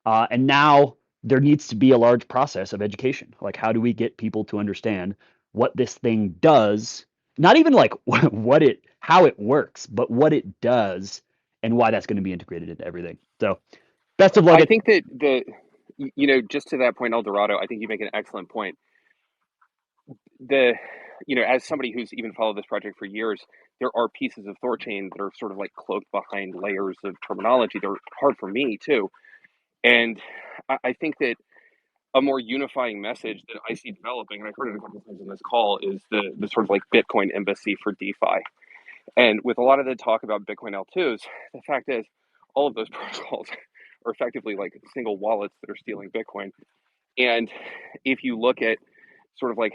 And now there needs to be a large process of education. Like, how do we get people to understand what this thing does? Not even like how it works, but what it does and why that's going to be integrated into everything. So best of luck. I think that just to that point, Eldorado, I think you make an excellent point. As somebody who's even followed this project for years, there are pieces of THORChain that are sort of like cloaked behind layers of terminology. They're hard for me too. And I think that a more unifying message that I see developing, and I've heard it a couple of times on this call, is the sort of like Bitcoin embassy for DeFi. And with a lot of the talk about Bitcoin L2s, the fact is all of those protocols are effectively like single wallets that are stealing Bitcoin. And if you look at sort of like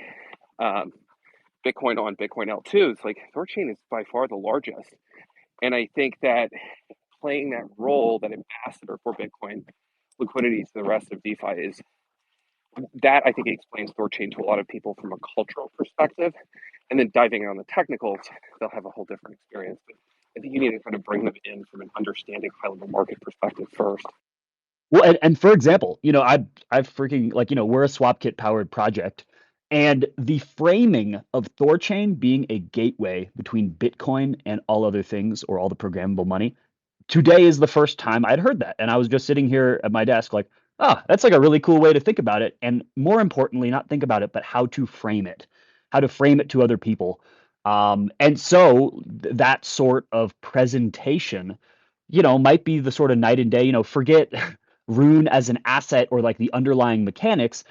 Bitcoin on Bitcoin L2s, like THORChain is by far the largest. And I think that playing that role, that ambassador for Bitcoin liquidity to the rest of DeFi, is that I think explains THORChain to a lot of people from a cultural perspective. And then diving in on the technicals, they'll have a whole different experience. But I think you need to kind of bring them in from an understanding high-level market perspective first. Well, and for example, I've freaking we're a SwapKit powered project, and the framing of THORChain being a gateway between Bitcoin and all other things, or all the programmable money. Today is the first time I'd heard that, and I was just sitting here at my desk like, That's like a really cool way to think about it. And more importantly, not think about it, but how to frame it, to other people. And so that sort of presentation, might be the sort of night and day, forget Rune as an asset or like the underlying mechanics,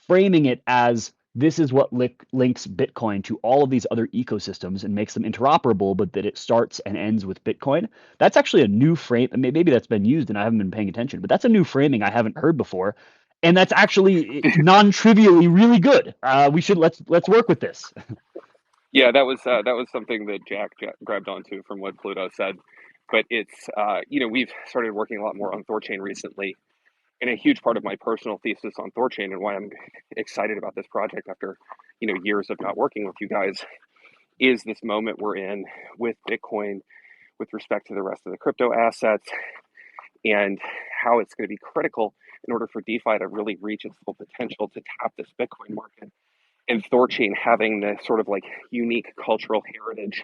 framing it as this is what links Bitcoin to all of these other ecosystems and makes them interoperable, but that it starts and ends with Bitcoin. That's actually a new frame. Maybe that's been used and I haven't been paying attention, but that's a new framing I haven't heard before. And that's actually non-trivially really good. Let's work with this. Yeah, that was something that Jack grabbed onto from what Pluto said. But it's we've started working a lot more on THORChain recently, and a huge part of my personal thesis on THORChain and why I'm excited about this project after years of not working with you guys is this moment we're in with Bitcoin with respect to the rest of the crypto assets and how it's going to be critical in order for DeFi to really reach its full potential to tap this Bitcoin market. And THORChain having the sort of like unique cultural heritage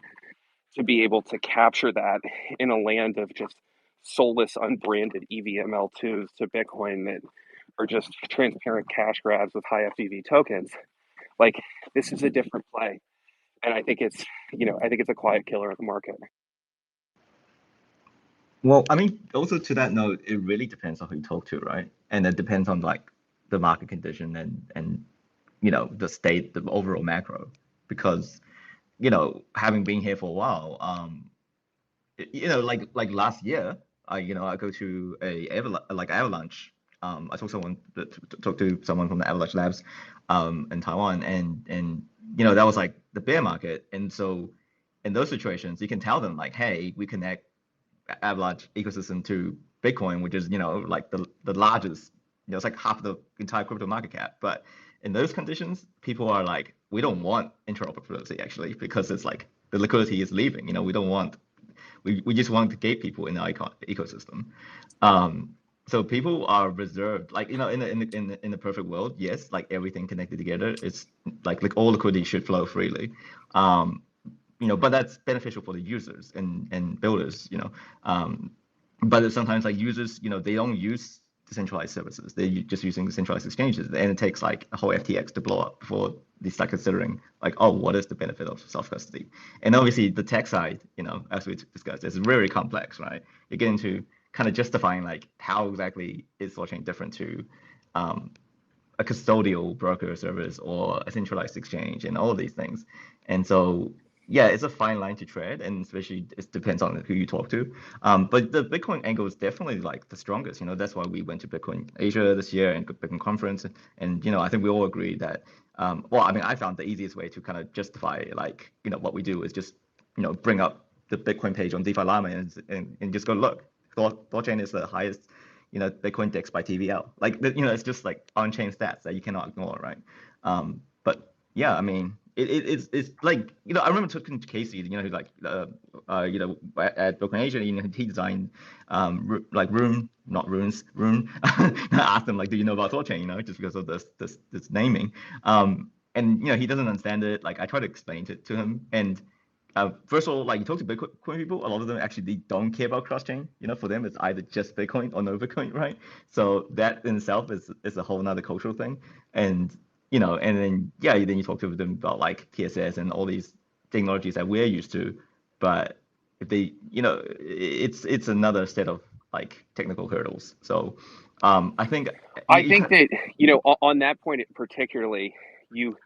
to be able to capture that in a land of just soulless, unbranded EVML2s to Bitcoin that are just transparent cash grabs with high FEV tokens. Like, this is a different play. And I think it's a quiet killer of the market. Well, I mean, also to that note, it really depends on who you talk to, right? And it depends on like the market condition and the state, the overall macro, because having been here for a while, like last year, I go to Avalanche. I talked to someone from the Avalanche Labs, in Taiwan, and that was like the bear market, and so in those situations, you can tell them like, hey, we connect Avalanche ecosystem to Bitcoin, which is like the largest, it's like half the entire crypto market cap. But in those conditions, people are like, we don't want interoperability actually, because it's like the liquidity is leaving. We don't want, we just want to gate people in the ecosystem. So people are reserved, like in the perfect world, yes, like everything connected together, it's like all liquidity should flow freely. But that's beneficial for the users and builders, but sometimes like users, they don't use decentralized services. They're just using centralized exchanges, and it takes like a whole FTX to blow up before they start considering like, oh, what is the benefit of self-custody? And obviously the tech side, as we discussed, is very complex, right? You get into kind of justifying like how exactly is THORChain different to a custodial broker service or a centralized exchange and all of these things. And so, yeah, it's a fine line to tread, and especially it depends on who you talk to. But the Bitcoin angle is definitely like the strongest. That's why we went to Bitcoin Asia this year and Bitcoin conference. And I think we all agree that, well, I mean, I found the easiest way to kind of justify like, what we do is just, bring up the Bitcoin page on DeFi Llama and just go look. THORChain is the highest Bitcoin DEX by TVL. Like, it's just like on-chain stats that you cannot ignore, right? But yeah, I mean, it's like, I remember talking to Casey, who's like, at Token Asia, he designed, like Rune. I asked him like, do you know about THORChain, just because of this naming. And he doesn't understand it. Like, I try to explain it to him, and first of all, like you talk to Bitcoin people, a lot of them actually they don't care about cross-chain. For them, it's either just Bitcoin or no Bitcoin, right? So that in itself is a whole nother cultural thing. And and then then you talk to them about like PSS and all these technologies that we're used to. But if they, it's another set of like technical hurdles. So I think that on that point particularly, you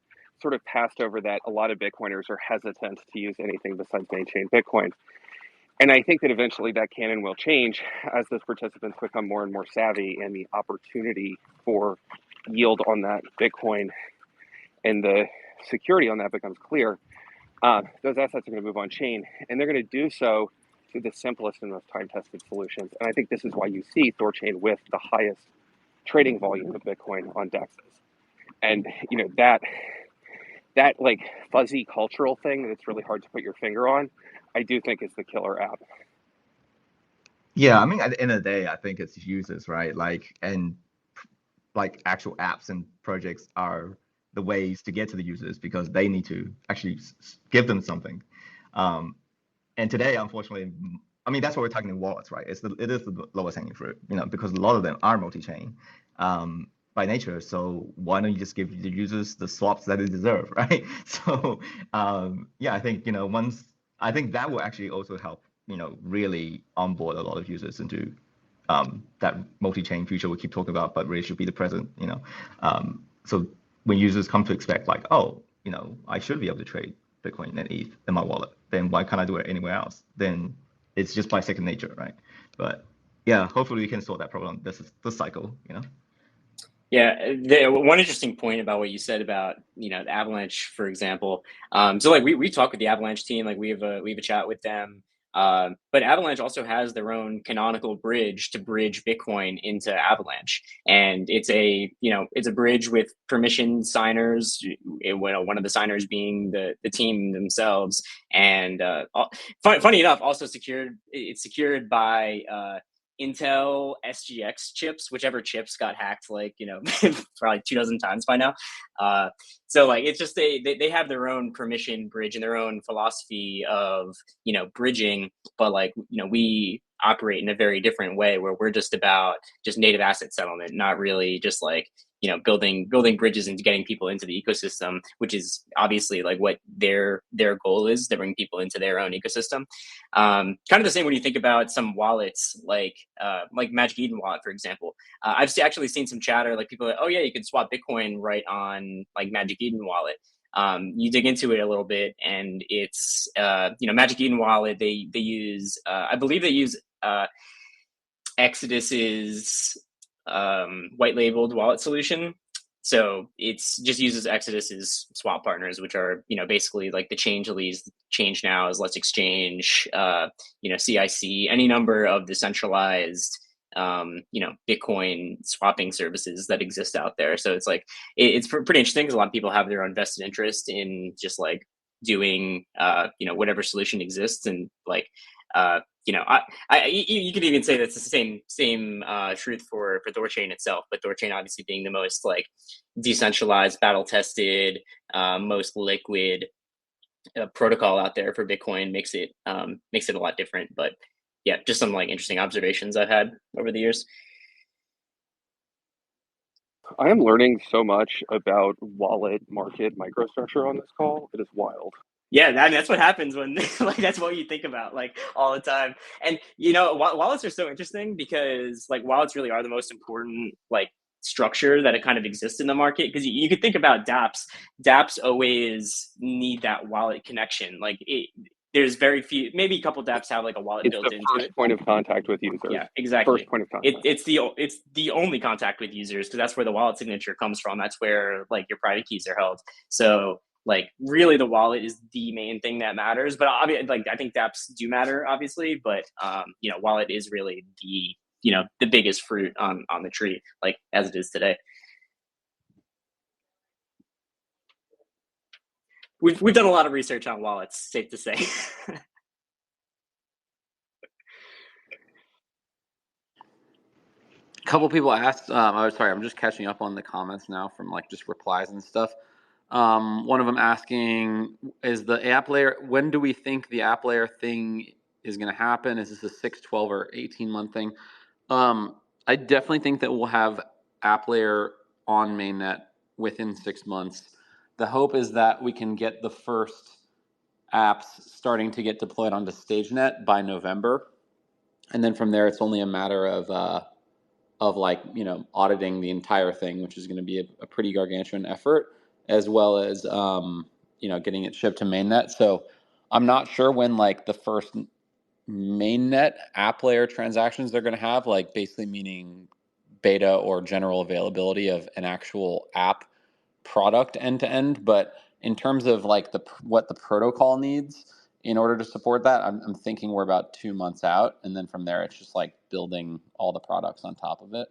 sort of passed over that a lot of Bitcoiners are hesitant to use anything besides main chain Bitcoin. And I think that eventually that canon will change as those participants become more and more savvy, and the opportunity for yield on that Bitcoin and the security on that becomes clear. Those assets are going to move on chain, and they're going to do so through the simplest and most time-tested solutions. And I think this is why you see THORChain with the highest trading volume of Bitcoin on DEXs. And that like fuzzy cultural thing that's really hard to put your finger on, I do think is the killer app. Yeah, I mean, at the end of the day, I think it's users, right? Like, and like actual apps and projects are the ways to get to the users, because they need to actually give them something. And today, unfortunately, I mean, that's what we're talking in wallets, right? It is the lowest hanging fruit, because a lot of them are multi-chain by nature. So why don't you just give the users the swaps that they deserve, right? So yeah, I think I think that will actually also help really onboard a lot of users into that multi-chain future we keep talking about, but really should be the present. So when users come to expect like, oh, I should be able to trade Bitcoin and ETH in my wallet, then why can't I do it anywhere else? Then it's just by second nature, right? But yeah, hopefully we can sort that problem this cycle. Yeah, one interesting point about what you said about the Avalanche, for example. So like we talk with the Avalanche team, like we have a chat with them. But Avalanche also has their own canonical bridge to bridge Bitcoin into Avalanche, and it's a bridge with permission signers. One of the signers being the team themselves, and funny enough, also it's secured by Intel SGX chips, whichever chips got hacked, like, probably 24 times by now. So like, it's just, they have their own permission bridge and their own philosophy of, bridging, but like, we operate in a very different way where we're just about just native asset settlement, not really just like, building bridges and getting people into the ecosystem, which is obviously like what their goal is, to bring people into their own ecosystem. Kind of the same when you think about some wallets like Magic Eden wallet, for example. I've actually seen some chatter, like people are like, oh yeah, you can swap Bitcoin right on like Magic Eden wallet. You dig into it a little bit, and it's Magic Eden wallet. They use I believe they use Exodus's white labeled wallet solution. So it's just uses Exodus's swap partners, which are basically like the Changelly's, Change Now's, Let's Exchange, CIC, any number of decentralized Bitcoin swapping services that exist out there. So it's like it's pretty interesting because a lot of people have their own vested interest in just like doing whatever solution exists, and like you could even say that's the same truth for THORChain itself, but THORChain obviously being the most like decentralized, battle tested, most liquid protocol out there for Bitcoin makes it a lot different. But yeah, just some like interesting observations I've had over the years. I am learning so much about wallet market microstructure on this call. It is wild. Yeah, that's what happens when like that's what you think about like all the time. And wallets are so interesting because like wallets really are the most important like structure that it kind of exists in the market, because you could think about dApps. dApps always need that wallet connection. Like there's very few, maybe a couple dApps have like a wallet built into it. It's the first point of contact with users. Yeah, exactly. First point of contact. It's the only contact with users, because that's where the wallet signature comes from. That's where like your private keys are held. So like really the wallet is the main thing that matters. But obviously, like I think dApps do matter, obviously, but wallet is really the biggest fruit on the tree, like as it is today. We've done a lot of research on wallets, safe to say. A couple people asked, I'm just catching up on the comments now from like just replies and stuff. One of them asking, is the app layer, when do we think the app layer thing is going to happen? Is this a 6, 12, or 18-month thing? I definitely think that we'll have app layer on mainnet within 6 months. The hope is that we can get the first apps starting to get deployed onto StageNet by November. And then from there, it's only a matter of like, auditing the entire thing, which is going to be a pretty gargantuan effort, as well as, getting it shipped to mainnet. So I'm not sure when like the first mainnet app layer transactions they're going to have, like basically meaning beta or general availability of an actual app product end to end. But in terms of like what the protocol needs in order to support that, I'm thinking we're about 2 months out, and then from there it's just like building all the products on top of it.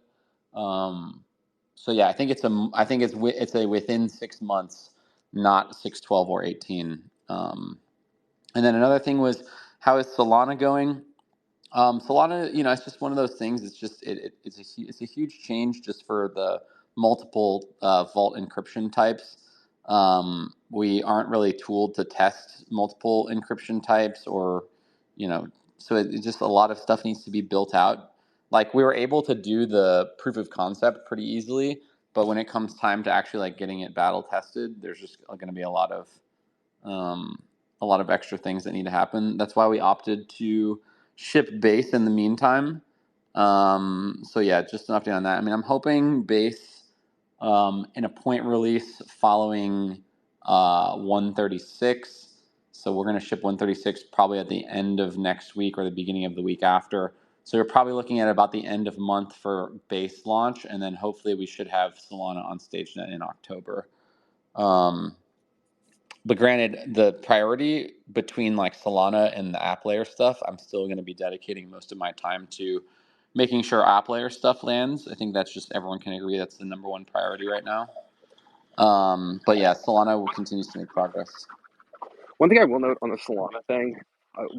So yeah, I think it's a within 6 months, not 6, 12, or 18. And then another thing was, how is Solana going? Solana, it's just one of those things. It's just it's a huge change just for the multiple vault encryption types. We aren't really tooled to test multiple encryption types or So it just a lot of stuff needs to be built out. Like we were able to do the proof of concept pretty easily, but when it comes time to actually like getting it battle tested, there's just going to be a lot of extra things that need to happen. That's why we opted to ship base in the meantime. So yeah, just an update on that. I mean, I'm hoping base in a point release following 136. So we're going to ship 136 probably at the end of next week or the beginning of the week after. So you're probably looking at about the end of month for base launch, and then hopefully we should have Solana on StageNet in October. But granted, the priority between like Solana and the app layer stuff, I'm still going to be dedicating most of my time to making sure app layer stuff lands. I think that's just everyone can agree that's the number one priority right now. But yeah, Solana will continue to make progress. One thing I will note on the Solana thing,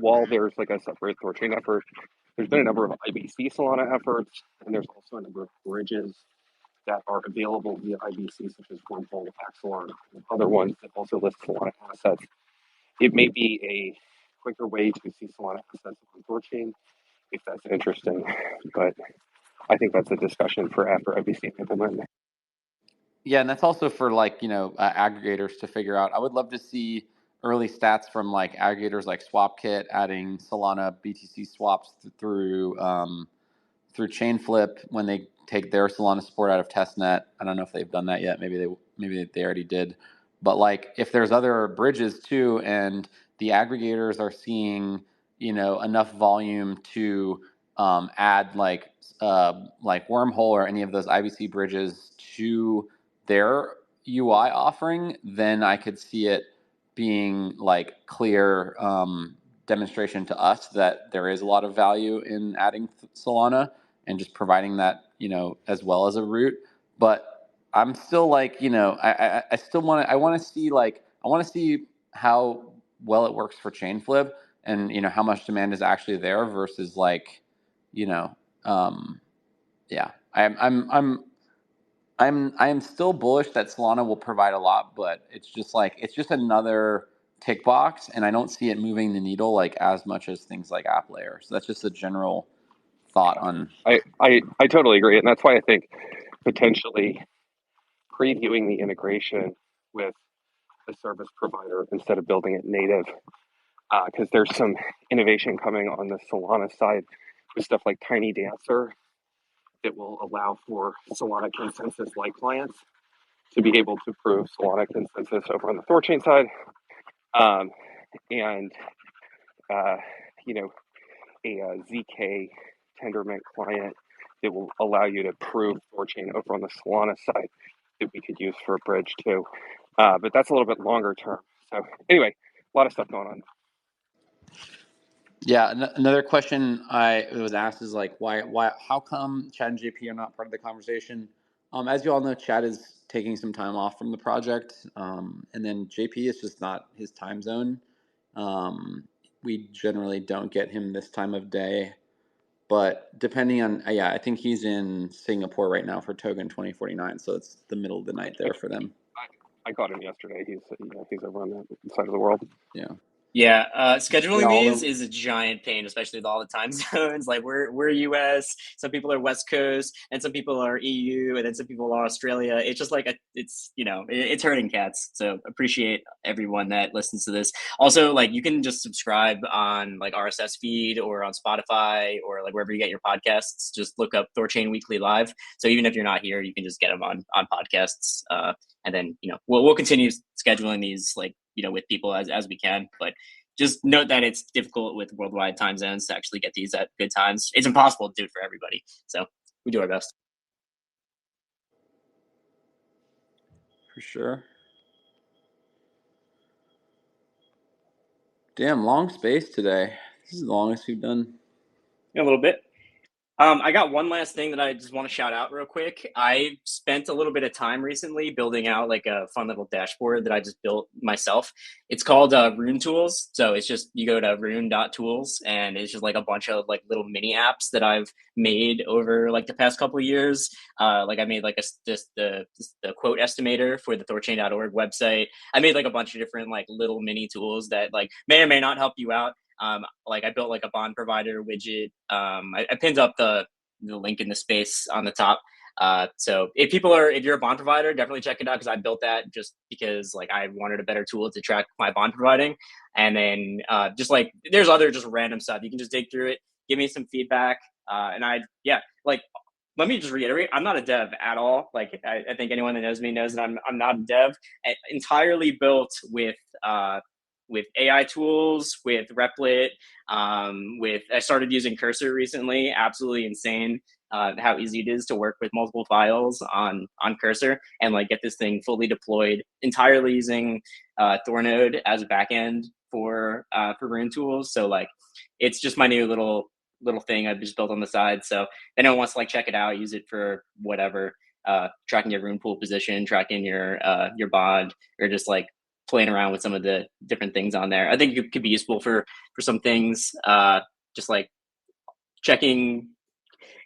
while there's like a separate THORChain effort, there's been a number of IBC Solana efforts, and there's also a number of bridges that are available via IBC, such as Wormhole, Axelon, and other ones that also list Solana assets. It may be a quicker way to see Solana assets on THORChain if that's interesting, but I think that's a discussion for after IBC implemented. Yeah, and that's also for like, aggregators to figure out. I would love to see early stats from like aggregators like SwapKit adding Solana BTC swaps through ChainFlip when they take their Solana support out of testnet. I don't know if they've done that yet. Maybe they already did. But like if there's other bridges too, and the aggregators are seeing enough volume to add like Wormhole or any of those IBC bridges to their UI offering, then I could see it being like clear demonstration to us that there is a lot of value in adding Solana and just providing that, as well as a route. But I'm still like, I still want to see how well it works for ChainFlip and, how much demand is actually there versus like, yeah, I am still bullish that Solana will provide a lot, but it's just another tick box, and I don't see it moving the needle like as much as things like app layer. So that's just a general thought on. I totally agree, and that's why I think potentially previewing the integration with a service provider instead of building it native, because there's some innovation coming on the Solana side with stuff like Tiny Dancer that will allow for Solana consensus-like clients to be able to prove Solana consensus over on the THORChain side, and a ZK Tendermint client that will allow you to prove THORChain over on the Solana side that we could use for a bridge too. But that's a little bit longer term. So anyway, a lot of stuff going on. Yeah, another question I was asked is like, how come Chad and JP are not part of the conversation? As you all know, Chad is taking some time off from the project, and then JP is just not his time zone. We generally don't get him this time of day, but depending on, I think he's in Singapore right now for Token2049, so it's the middle of the night there for them. I caught him yesterday. He's over on that side of the world. Yeah. Yeah, scheduling these is a giant pain, especially with all the time zones. Like we're US, some people are West Coast, and some people are EU, and then some people are Australia. It's just like it's hurting cats. So appreciate everyone that listens to this. Also, like you can just subscribe on like RSS feed or on Spotify or like wherever you get your podcasts. Just look up THORChain Weekly Live. So even if you're not here, you can just get them on podcasts. And then we'll continue scheduling these like with people as we can, but just note that it's difficult with worldwide time zones to actually get these at good times. It's impossible to do it for everybody, so we do our best. For sure. Damn, long space today. This is the longest we've done. A little bit. I got one last thing that I just want to shout out real quick. I spent a little bit of time recently building out like a fun little dashboard that I just built myself. It's called Rune Tools. So it's just, you go to rune.tools and it's just like a bunch of like little mini apps that I've made over like the past couple of years. Like I made like the quote estimator for the THORChain.org website. I made like a bunch of different like little mini tools that like may or may not help you out. Like I built like a bond provider widget. I pinned up the link in the space on the top. So if you're a bond provider, definitely check it out, because I built that just because like I wanted a better tool to track my bond providing. And then just like there's other just random stuff. You can just dig through it, give me some feedback. And like, let me just reiterate, I'm not a dev at all. Like I think anyone that knows me knows that I'm not a dev. Entirely built with AI tools, with Replit, I started using Cursor recently. Absolutely insane how easy it is to work with multiple files on Cursor and like get this thing fully deployed entirely using THORnode as a backend for rune tools. So like it's just my new little thing I've just built on the side. So if anyone wants to like check it out, use it for whatever, tracking your rune pool position, tracking your bond, or just like playing around with some of the different things on there. I think it could be useful for some things, just like checking.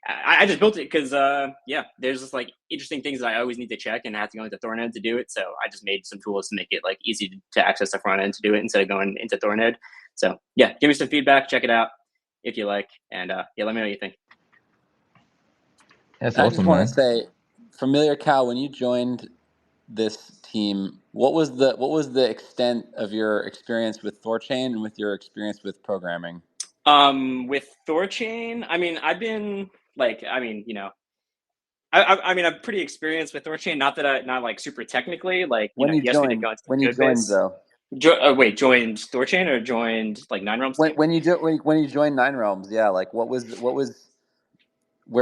I just built it because there's just like interesting things that I always need to check, and I have to go into THORnode to do it. So I just made some tools to make it like easy to access the front end to do it instead of going into THORnode. So yeah, give me some feedback, check it out if you like, and let me know what you think. That's I awesome, just want man. to say, FamiliarCow, when you joined this team, what was the extent of your experience with THORChain and with your experience with programming? With THORChain, I mean, I've been like, I mean, you know, I mean, I'm pretty experienced with THORChain. Not like super technically, like you know, you asked me to go into the code base. Though. Joined THORChain or joined like Nine Realms? When you joined Nine Realms, yeah, like where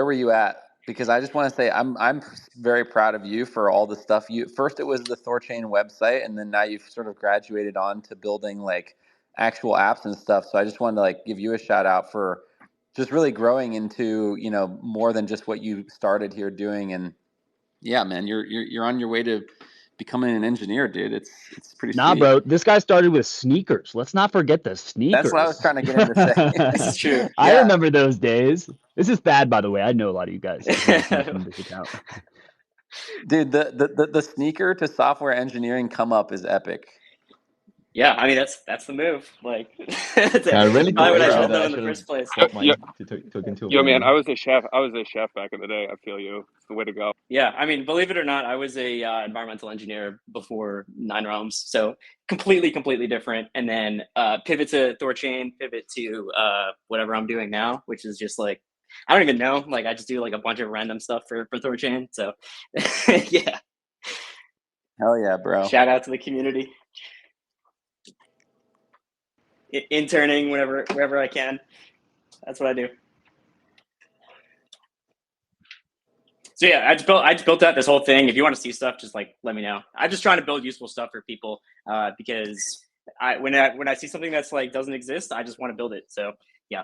were you at? Because I just want to say I'm very proud of you for all the stuff you. First, it was the THORChain website, and then now you've sort of graduated on to building like actual apps and stuff. So I just wanted to like give you a shout out for just really growing into, you know, more than just what you started here doing. And yeah, man, you're on your way to becoming an engineer, dude. It's pretty Nah, sweet. bro, this guy started with sneakers. Let's not forget the sneakers. That's what I was trying to get him to say. This is true. I Yeah. remember those days. This is Thad, by the way. I know a lot of you guys from this account. Dude, the sneaker to software engineering come up is epic. Yeah, I mean that's the move. Like, Yeah, really probably what I good. should have done I in the should have first place. swapped mine to Token2049. Yo, man, I was a chef back in the day. I feel you. It's the way to go. Yeah, I mean, believe it or not, I was a environmental engineer before Nine Realms, so completely different. And then pivot to THORChain, pivot to whatever I'm doing now, which is just like I don't even know. Like I just do like a bunch of random stuff for THORChain. So yeah, Hell yeah, bro. shout out to the community. Interning wherever I can. That's what I do. So yeah, I just built out this whole thing. If you want to see stuff, just like let me know. I'm just trying to build useful stuff for people because when I see something that's like doesn't exist, I just want to build it. So yeah,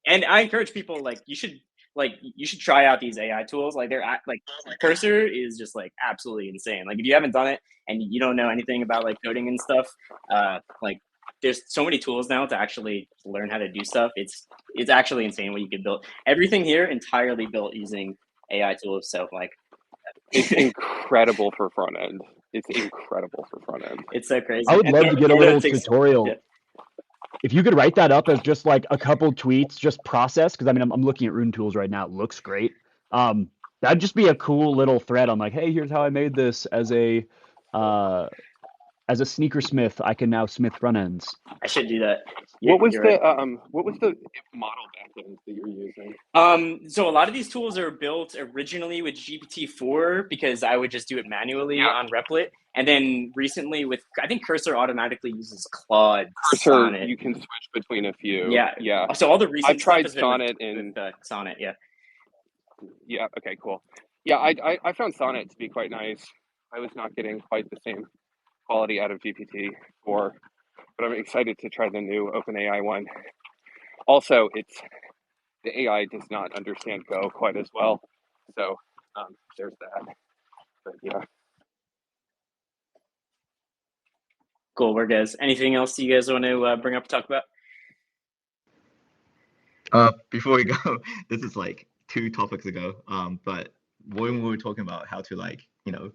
and I encourage people you should try out these AI tools. Like like Cursor is just like absolutely insane. Like if you haven't done it and you don't know anything about like coding and stuff, like there's so many tools now to actually learn how to do stuff. It's actually insane what you can build. Everything here entirely built using AI tools. So like it's incredible for front end. It's so crazy. I would love to get a little tutorial. Yeah. If you could write that up as just like a couple tweets, just process, because I mean I'm looking at Rune Tools right now. It looks great. That'd just be a cool little thread on like, hey, here's how I made this as a sneaker smith. I can now smith front ends. I should do that. What was the model backend that you're using? So a lot of these tools are built originally with GPT-4 because I would just do it manually on Replit, and then recently with I think Cursor automatically uses Claude. Cursor, Sonnet. you can switch between a few. Yeah. So all the recent I've tried stuff has been Sonnet with Sonnet. Yeah. Yeah. Okay. Cool. Yeah, I found Sonnet to be quite nice. I was not getting quite the same quality out of GPT-4, but I'm excited to try the new OpenAI one. Also, the AI does not understand Go quite as well, so there's that. But yeah. Cool. We're guys. Anything else you guys want to bring up and talk about? Before we go, this is like 2 topics ago. But when we were talking about how to like, you know,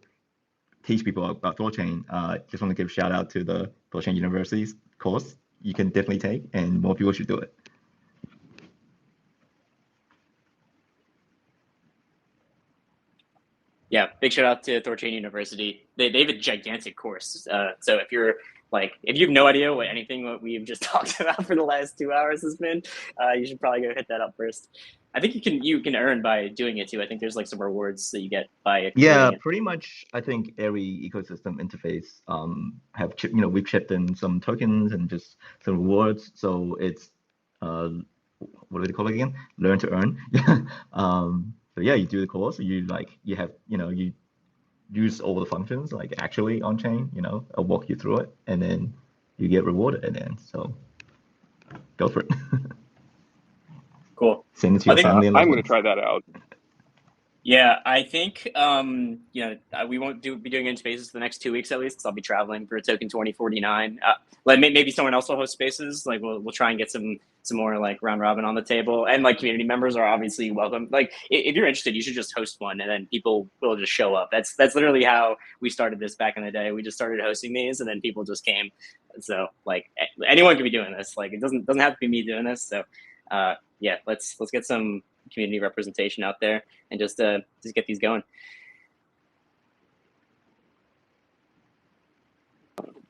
teach people about THORChain, just want to give a shout out to the THORChain University's course. you can definitely take, and more people should do it. Yeah, big shout out to THORChain University. They have a gigantic course. So if you have no idea what we've just talked about for the last 2 hours has been, you should probably go hit that up first. I think you can earn by doing it too. I think there's like some rewards that you get by Yeah, it. pretty much. I think every ecosystem interface we've shipped in some tokens and just some rewards. So it's what do they call it again? Learn to earn. So yeah, you do the course. You use all the functions like actually on chain. I'll walk you through it, and then you get rewarded at the end. So go for it. Cool. Send it to your family and I'm loved going to ones. try that out. Yeah, I think we won't be doing any spaces for the next 2 weeks at least, because I'll be traveling for Token2049. Like maybe someone else will host spaces. Like we'll try and get some more like round robin on the table, and like community members are obviously welcome. Like if you're interested, you should just host one, and then people will just show up. That's literally how we started this back in the day. We just started hosting these, and then people just came. So like anyone could be doing this. Like it doesn't have to be me doing this. So yeah, let's get some community representation out there and just get these going.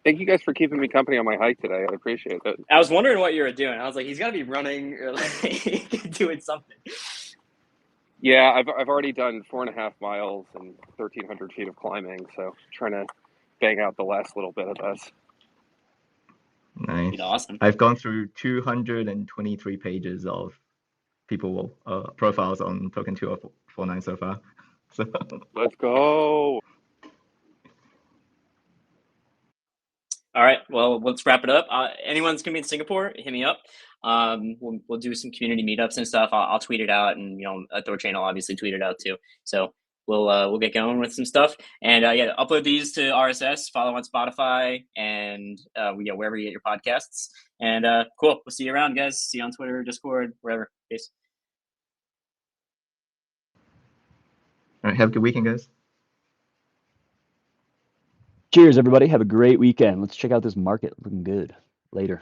Thank you guys for keeping me company on my hike today. I appreciate it. I was wondering what you were doing. I was like, he's got to be running or like doing something. Yeah, I've already done 4.5 miles and 1,300 feet of climbing, so trying to bang out the last little bit of this. Nice. Awesome. I've gone through 223 pages of people profiles on Token2049 so far. So let's go. All right, well, let's wrap it up. Anyone's gonna be in Singapore, hit me up. We'll do some community meetups and stuff. I'll tweet it out, and THORChain will obviously tweet it out too. So we'll get going with some stuff, and yeah, upload these to RSS. Follow on Spotify, and wherever you get your podcasts. And cool, we'll see you around, guys. See you on Twitter, Discord, wherever. Peace. all right, have a good weekend, guys. Cheers, everybody. Have a great weekend. Let's check out this market. Looking good. Later.